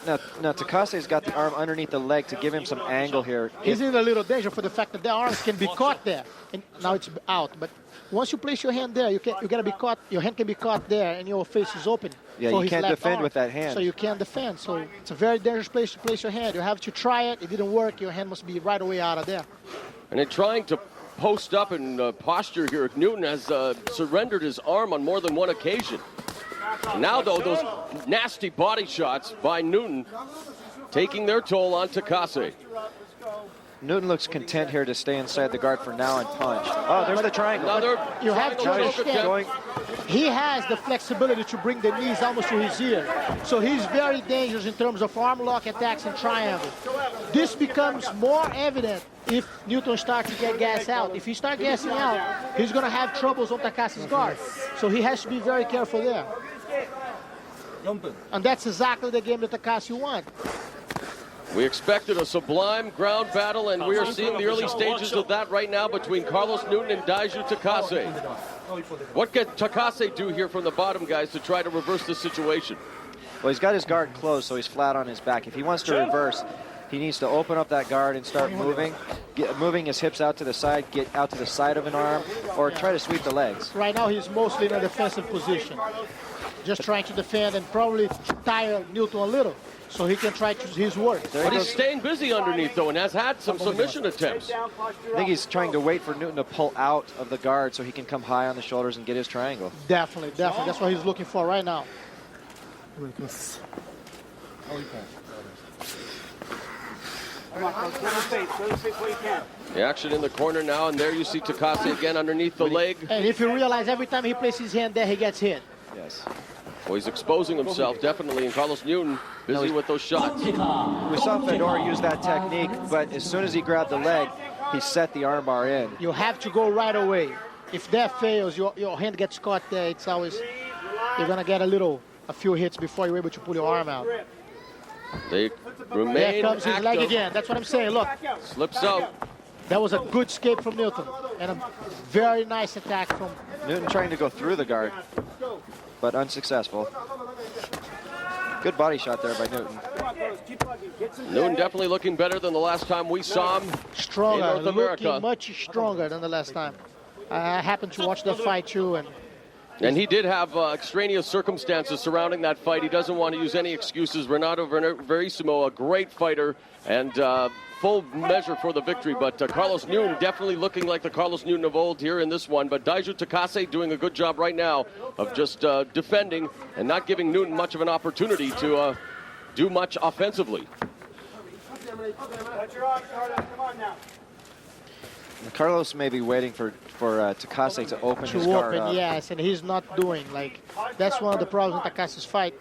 Now Takase's got the arm underneath the leg to give him some angle here. He's in a little danger for the fact that the arms can be caught there. And now it's out. But once you place your hand there, you gotta be caught. Your hand can be caught there, and your face is open. Yeah, you can't defend with that hand. So you can't defend. So it's a very dangerous place to place your hand. You have to try it. It didn't work. Your hand must be right away out of there. and in trying to post up and posture here, Newton has surrendered his arm on more than one occasion. Now, though, those nasty body shots by Newton taking their toll on Takase. Newton looks content here to stay inside the guard for now and punch. Oh, there's the triangle. Another you have to understand, going. He has the flexibility to bring the knees almost to his ear. So he's very dangerous in terms of arm lock attacks and triangle. This becomes more evident if Newton starts to get gas out. If he starts gassing out, he's going to have troubles on Takase's guard. So he has to be very careful there. And that's exactly the game that Takase won. We expected a sublime ground battle, and we are seeing the early stages of that right now between Carlos Newton and Daiju Takase. What can Takase do here from the bottom, guys, to try to reverse this situation? Well, he's got his guard closed, so he's flat on his back. If he wants to reverse, he needs to open up that guard and start moving, moving his hips out to the side, get out to the side of an arm, or try to sweep the legs. Right now, he's mostly in a defensive position, just trying to defend and probably tire Newton a little, so he can try to his work. But he's staying busy underneath, though, and has had some submission attempts. I think he's trying to wait for Newton to pull out of the guard so he can come high on the shoulders and get his triangle. Definitely, definitely. That's what he's looking for right now. The action in the corner now, and there you see Takase again underneath the leg. And if you realize, every time he places his hand there, he gets hit. Yes. Well, he's exposing himself, definitely, and Carlos Newton busy with those shots. We saw Fedor use that technique, but as soon as he grabbed the leg, he set the armbar in. You have to go right away. If that fails, your hand gets caught there. It's always, you're going to get a few hits before you're able to pull your arm out. They remain There comes his active. leg again. That's what I'm saying. Look. Slips out. That was a good escape from Newton. And a very nice attack from Newton trying to go through the guard, but unsuccessful. Good body shot there by Newton. Newton definitely looking better than the last time we saw him stronger, in North America. looking much stronger than the last time. I happened to watch the fight too, And he did have extraneous circumstances surrounding that fight. He doesn't want to use any excuses. Renato Verissimo, a great fighter, and full measure for the victory. But Carlos Newton definitely looking like the Carlos Newton of old here in this one. But Daiju Takase doing a good job right now of just defending and not giving Newton much of an opportunity to do much offensively. Carlos may be waiting for Takase to open his guard up. Yes, and he's not doing. That's one of the problems in Takase's fight.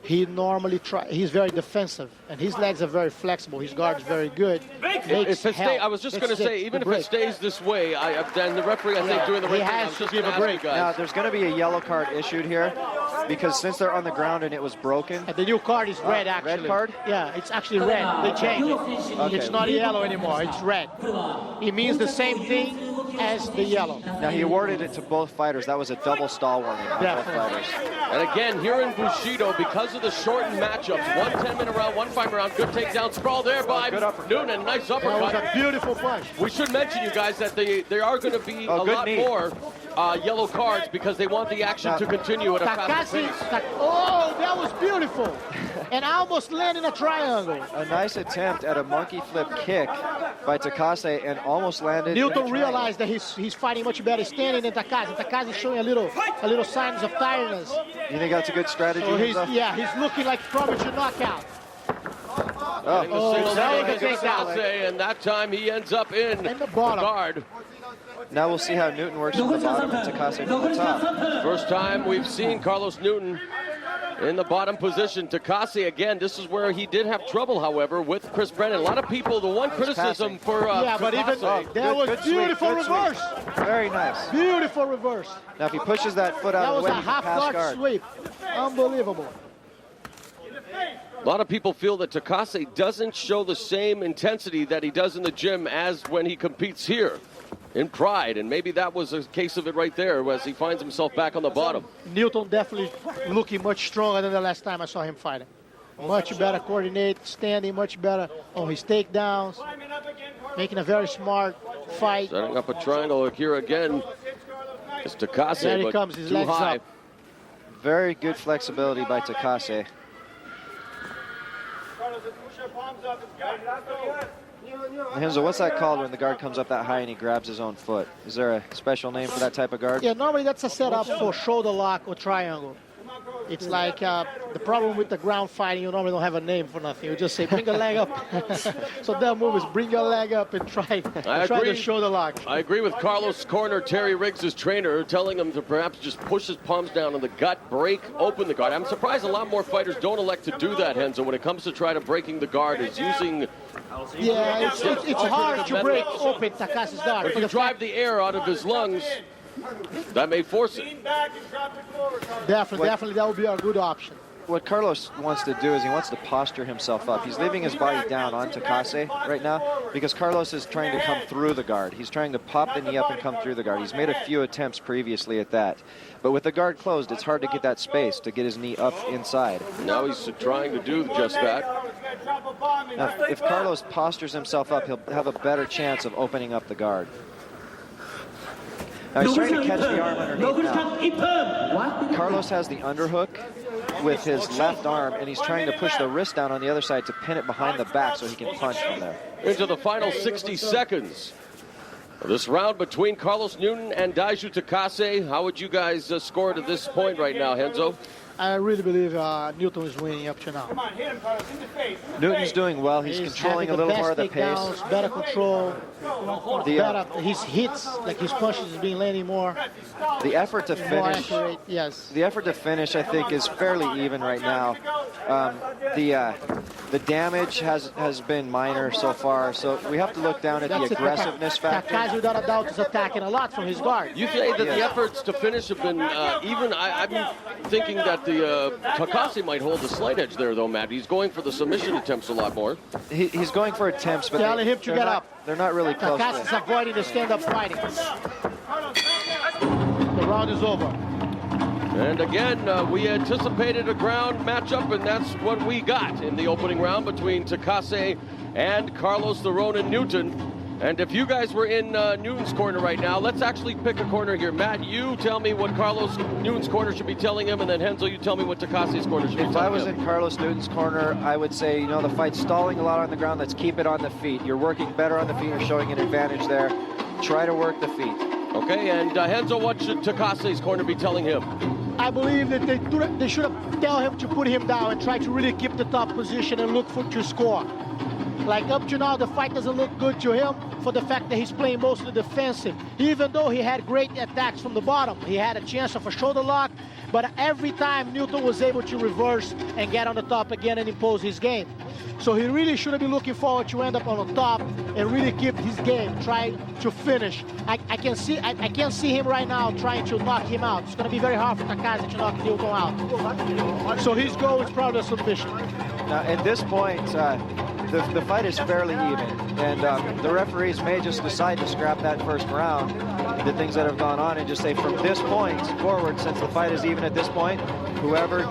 He normally he's very defensive, and his legs are very flexible. His guard is very good. I was just going to say, even if it stays this way, then the referee, I think, doing the right thing. He has to give a break. Now, there's going to be a yellow card issued here, because since they're on the ground and it was broken. And the new card is red, actually. Red card? Yeah, it's actually red. They changed it. Okay. It's not yellow anymore. It's red. It means the same thing as the yellow. Now, he awarded it to both fighters. That was a double stall warning on both fighters. And again, here in Bushido, because of the shortened matchups, 1 10-minute round, 1 5 round, good takedown sprawl there by Newton. Nice uppercut. That was a beautiful punch. We should mention, you guys, that there are going to be a lot more yellow cards because they want the action to continue at a fast pace. Oh, that was beautiful. And I almost landed a triangle. A nice attempt at a monkey flip kick by Takase and almost landed. Newton realized that he's fighting much better standing than Takase. Takase is showing a little signs of tiredness. You think that's a good strategy? So he's looking like premature knockout. Getting the single that leg was a against takedown. Takase, and that time he ends up in the bottom. guard. Now we'll see how Newton works from the bottom and Takase from the top. First time we've seen Carlos Newton in the bottom position. Takase, again, this is where he did have trouble, however, with Chris Brennan. A lot of people, the one criticism for yeah, but even Takase, that was beautiful reverse. Very nice. Beautiful reverse. Now if he pushes that foot That out of was the way, a he can half pass guard guard. sweep. Unbelievable. a lot of people feel that Takase doesn't show the same intensity that he does in the gym as when he competes here in Pride, and maybe that was a case of it right there as he finds himself back on the bottom. Newton definitely looking much stronger than the last time I saw him fighting. Much better coordinate, standing much better on his takedowns, making a very smart fight. Setting up a triangle here again. It's Takase, There he but comes, his too legs high. up. Very good flexibility by Takase. Henzo, what's that called when the guard comes up that high and he grabs his own foot? Is there a special name for that type of guard? Yeah, normally that's a setup for shoulder lock or triangle. It's like the problem with the ground fighting, you normally don't have a name for nothing. You just say, bring a leg up. So that move is bring your leg up and try the shoulder lock. I agree with Carlos' corner, Terry Riggs' trainer, telling him to perhaps just push his palms down on the gut, break open the guard. I'm surprised a lot more fighters don't elect to do that, Henzo, when it comes to try to breaking the guard, is using... Yeah, it's hard to break open Takase's guard. If you drive the air out of his lungs, that may force it. Definitely that would be a good option. What Carlos wants to do is he wants to posture himself up. He's leaving his body down on Takase right now because Carlos is trying to come through the guard. He's trying to pop the knee up and come through the guard. He's made a few attempts previously at that. But with the guard closed, it's hard to get that space to get his knee up inside. Now he's trying to do just that. Now, if Carlos postures himself up, he'll have a better chance of opening up the guard. Now he's trying to catch the arm underneath now. Carlos has the underhook with his left arm, and he's trying to push the wrist down on the other side to pin it behind the back so he can punch from there. Into the final 60 seconds of this round between Carlos Newton and Daiju Takase. How would you guys score it at this point right now, Henzo? I really believe Newton is winning up to now. Newton's doing well. He's controlling a little more of the pace. Better control. His hits, like his punches, is being landing more. The effort to finish, accurate, yes. The effort to finish, I think, is fairly even right now. The damage has been minor so far, so we have to look down at the aggressiveness factor. Takase, without a doubt, is attacking a lot from his guard. You say that the efforts to finish have been even. I'm thinking that the Takase might hold a slight edge there, though, Matt. He's going for the submission attempts a lot more. He's going for attempts, but telling him to get up. They're not really close. Takase's avoiding the stand-up fighting. The round is over. And again, we anticipated a ground matchup, and that's what we got in the opening round between Takase and Carlos the Ronin Newton. And if you guys were in Newton's corner right now, let's actually pick a corner here. Matt, you tell me what Carlos Newton's corner should be telling him, and then Henzo, you tell me what Takase's corner should be telling him. If I was in Carlos Newton's corner, I would say, you know, the fight's stalling a lot on the ground. Let's keep it on the feet. You're working better on the feet. You're showing an advantage there. Try to work the feet. Okay, and Henzo, what should Takase's corner be telling him? I believe that they should have tell him to put him down and try to really keep the top position and look to score. Like up to now, the fight doesn't look good to him for the fact that he's playing mostly defensive. Even though he had great attacks from the bottom, he had a chance of a shoulder lock, but every time Newton was able to reverse and get on the top again and impose his game. So he really should be looking forward to end up on the top and really keep his game, try to finish. I can't see him right now trying to knock him out. It's going to be very hard for Takase to knock Newton out. So his goal is probably a submission. Now, at this point, the fight is fairly even, and the referees may just decide to scrap that first round, the things that have gone on, and just say from this point forward, since the fight is even at this point, whoever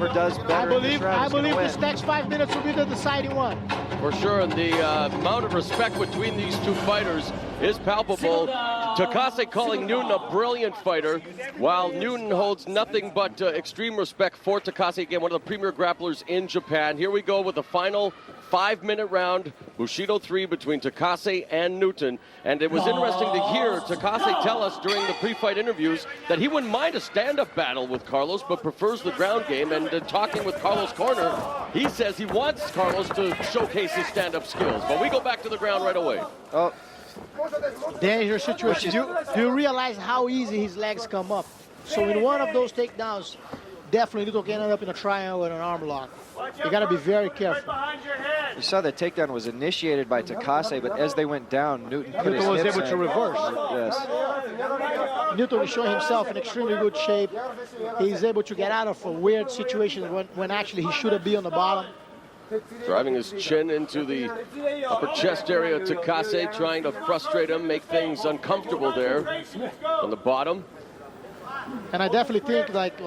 does better in this round is going to win. This next 5 minutes will be the deciding one. For sure, and the amount of respect between these two fighters is palpable. Takase calling Newton a brilliant fighter, while Newton holds nothing but extreme respect for Takase. Again, one of the premier grapplers in Japan. Here we go with the final 5-minute round, Bushido 3 between TAKASE and Newton. And it was interesting to hear TAKASE tell us during the pre-fight interviews that he wouldn't mind a stand-up battle with Carlos, but prefers the ground game. And talking with Carlos' corner, he says he wants Carlos to showcase his stand-up skills. But we go back to the ground right away. Oh, dangerous situation. Do you realize how easy his legs come up? So in one of those takedowns, definitely Newton can end up in a triangle and an arm lock. You got to be very careful. You saw the takedown was initiated by TAKASE, but as they went down, Newton was able to reverse. Yes. Newton is showing himself in extremely good shape. He's able to get out of a weird situation when actually he should have been on the bottom. Driving his chin into the upper chest area, TAKASE trying to frustrate him, make things uncomfortable there on the bottom. And I definitely think like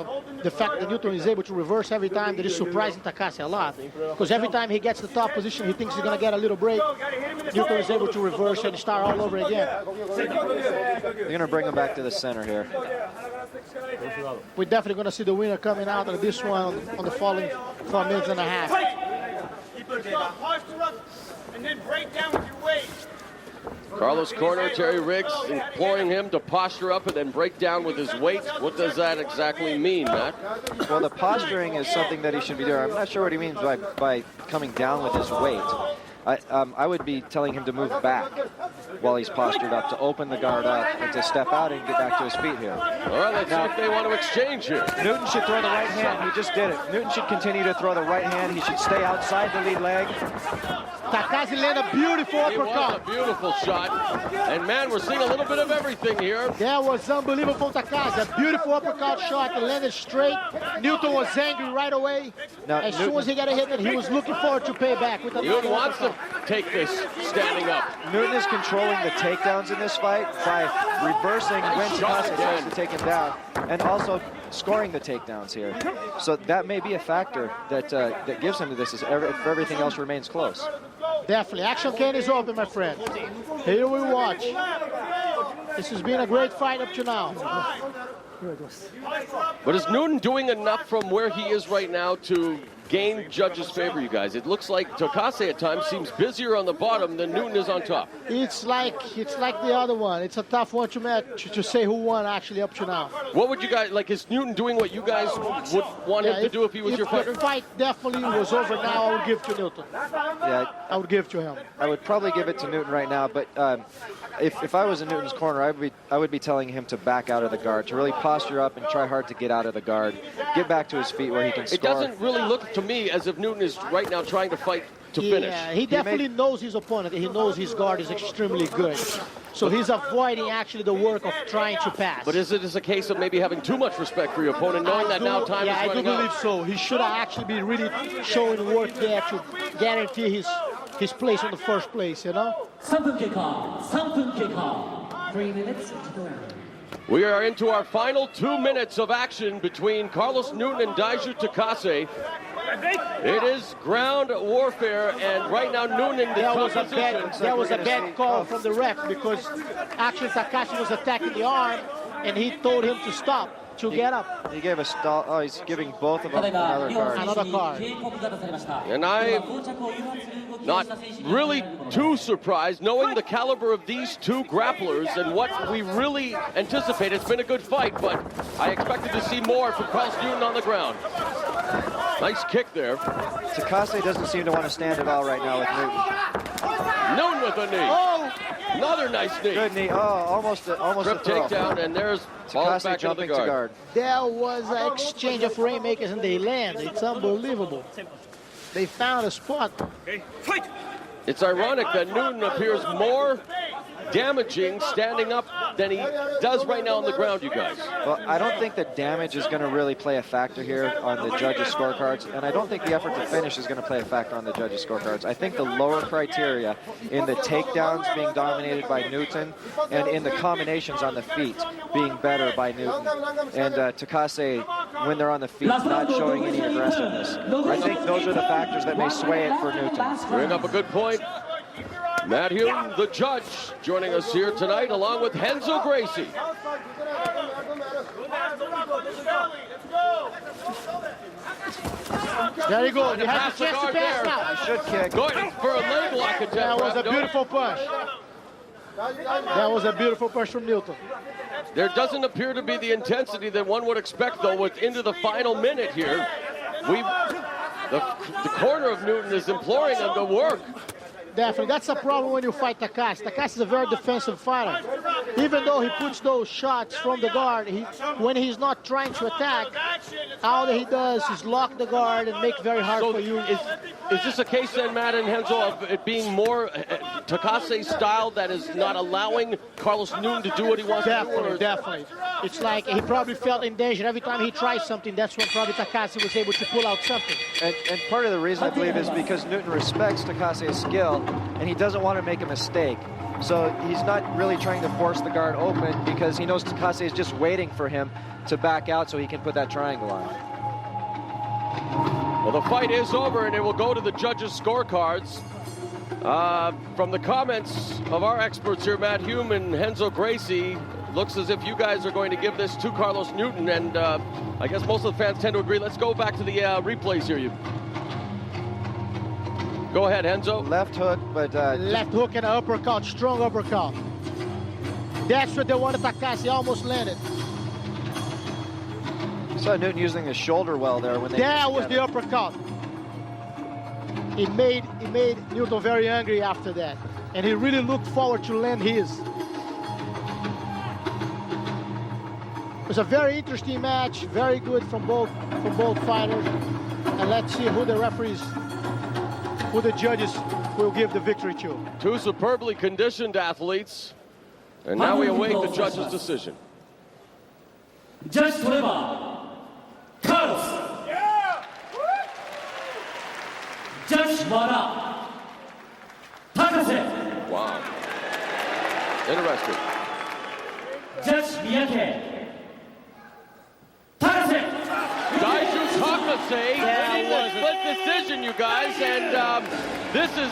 the fact that Newton is able to reverse every time, that is surprising TAKASE a lot. Because every time he gets the top position, he thinks he's going to get a little break. Newton is able to reverse and start all over again. They're going to bring him back to the center here. We're definitely going to see the winner coming out of this one on the following 4 minutes and a half. And then break down with your weight. Carlos' corner, Terry Riggs, imploring him to posture up and then break down with his weight. What does that exactly mean, Matt? Well, the posturing is something that he should be doing. I'm not sure what he means by coming down with his weight. I would be telling him to move back while he's postured up, to open the guard up and to step out and get back to his feet here. All right, let's see if they want to exchange here. Newton should throw the right hand. He just did it. Newton should continue to throw the right hand. He should stay outside the lead leg. TAKASE landed a beautiful uppercut. It was a beautiful shot. And man, we're seeing a little bit of everything here. That was unbelievable, TAKASE. A beautiful uppercut shot that landed straight. Newton was angry right away. Now, as soon as he got a hit, he was looking forward to pay back. With Newton wants to take this standing up. Newton is controlling the takedowns in this fight by reversing when TAKASE tries to take him down, and also scoring the takedowns here. So that may be a factor that that gives him to this if everything else remains close. Definitely. Action can is open, my friend. Here we watch. This has been a great fight up to now. But is Newton doing enough from where he is right now to gain judges' favor, you guys? It looks like TAKASE at times seems busier on the bottom than Newton is on top. It's like the other one. It's a tough one to say who won actually up to now. What would you guys, like, is Newton doing what you guys would want him to do if he was your fighter? If the fight definitely was over now, I would give to Newton. Yeah, I would give to him. I would probably give it to Newton right now, but if I was in Newton's corner, I would be telling him to back out of the guard, to really posture up and try hard to get out of the guard, get back to his feet where he can score. It doesn't really look to me as if Newton is right now trying to fight to finish. Yeah, he definitely knows his opponent. He knows his guard is extremely good. So he's avoiding actually the work of trying to pass. But is it a case of maybe having too much respect for your opponent, knowing that now time is running out? Yeah, I do believe so. He should actually be really showing work there to guarantee his place in the first place, you know? 3分経過 3 minutes to go. We are into our final 2 minutes of action between Carlos Newton and DAIJU TAKASE. It is ground warfare, and right now Newton in the top position. That was a bad call from the ref, because actually TAKASE was attacking the arm, and he told him to stop, to get up. He gave a stall. Oh, he's giving both of them another card. Another card. And I'm not really too surprised, knowing the caliber of these two grapplers and what we really anticipate. It's been a good fight, but I expected to see more from Carlos Newton on the ground. Nice kick there. TAKASE doesn't seem to want to stand at all right now with Newton. Newton with a knee. Oh! Another nice knee. Good knee. Oh, almost Grip a throw. takedown, and there's balls back into the guard. There was an exchange of rainmakers, and they land. It's unbelievable. They found a spot. It's ironic that Newton appears more damaging standing up than he does right now on the ground, you guys. Well, I don't think that damage is going to really play a factor here on the judges' scorecards, and I don't think the effort to finish is going to play a factor on the judges' scorecards. I think the lower criteria in the takedowns being dominated by Newton and in the combinations on the feet being better by Newton, and TAKASE, when they're on the feet, not showing any aggressiveness. I think those are the factors that may sway it for Newton. Bring up a good point. Matt Hume, the judge, joining us here tonight, along with Renzo Gracie. There you go. You have Pass the the chance to guard pass there. now. Should kick. Going for a leg lock attempt. That was a Brando. beautiful punch. That was a beautiful punch from Newton. There doesn't appear to be the intensity that one would expect, though, with into the final minute here. The corner of Newton is imploring him to work. Definitely. That's a problem when you fight Takase. Takase is a very defensive fighter. Even though he puts those shots from the guard, when he's not trying to attack, all that he does is lock the guard and make it very hard for you. Is this a case then, Matt and Henzo, of it being more Takase's style that is not allowing Carlos Newton to do what he wants to do? Definitely. It's like he probably felt in danger. Every time he tries something, that's when probably Takase was able to pull out something. And part of the reason, I believe, is because Newton respects Takase's skill, and he doesn't want to make a mistake. So he's not really trying to force the guard open because he knows Takase is just waiting for him to back out so he can put that triangle on. Well, the fight is over, and it will go to the judges' scorecards. From the comments of our experts here, Matt Hume and Henzo Gracie, looks as if you guys are going to give this to Carlos Newton, and I guess most of the fans tend to agree. Let's go back to the replays here. Go ahead, Henzo. Left hook, but... left hook and an uppercut, strong uppercut. That's what they wanted. Takase almost landed. Saw Newton using the shoulder well there when they... That was the uppercut. It made Newton very angry after that, and he really looked forward to land his. It was a very interesting match, very good from both fighters, and let's see who the judges will give the victory to. Two superbly conditioned athletes, and now we await the judges' decision. Judge forever, Carlos. Judge Wada, Takase. Wow. Interesting. Judge Miyake, Takase. Daiju Takase winning the split decision, you guys, and this is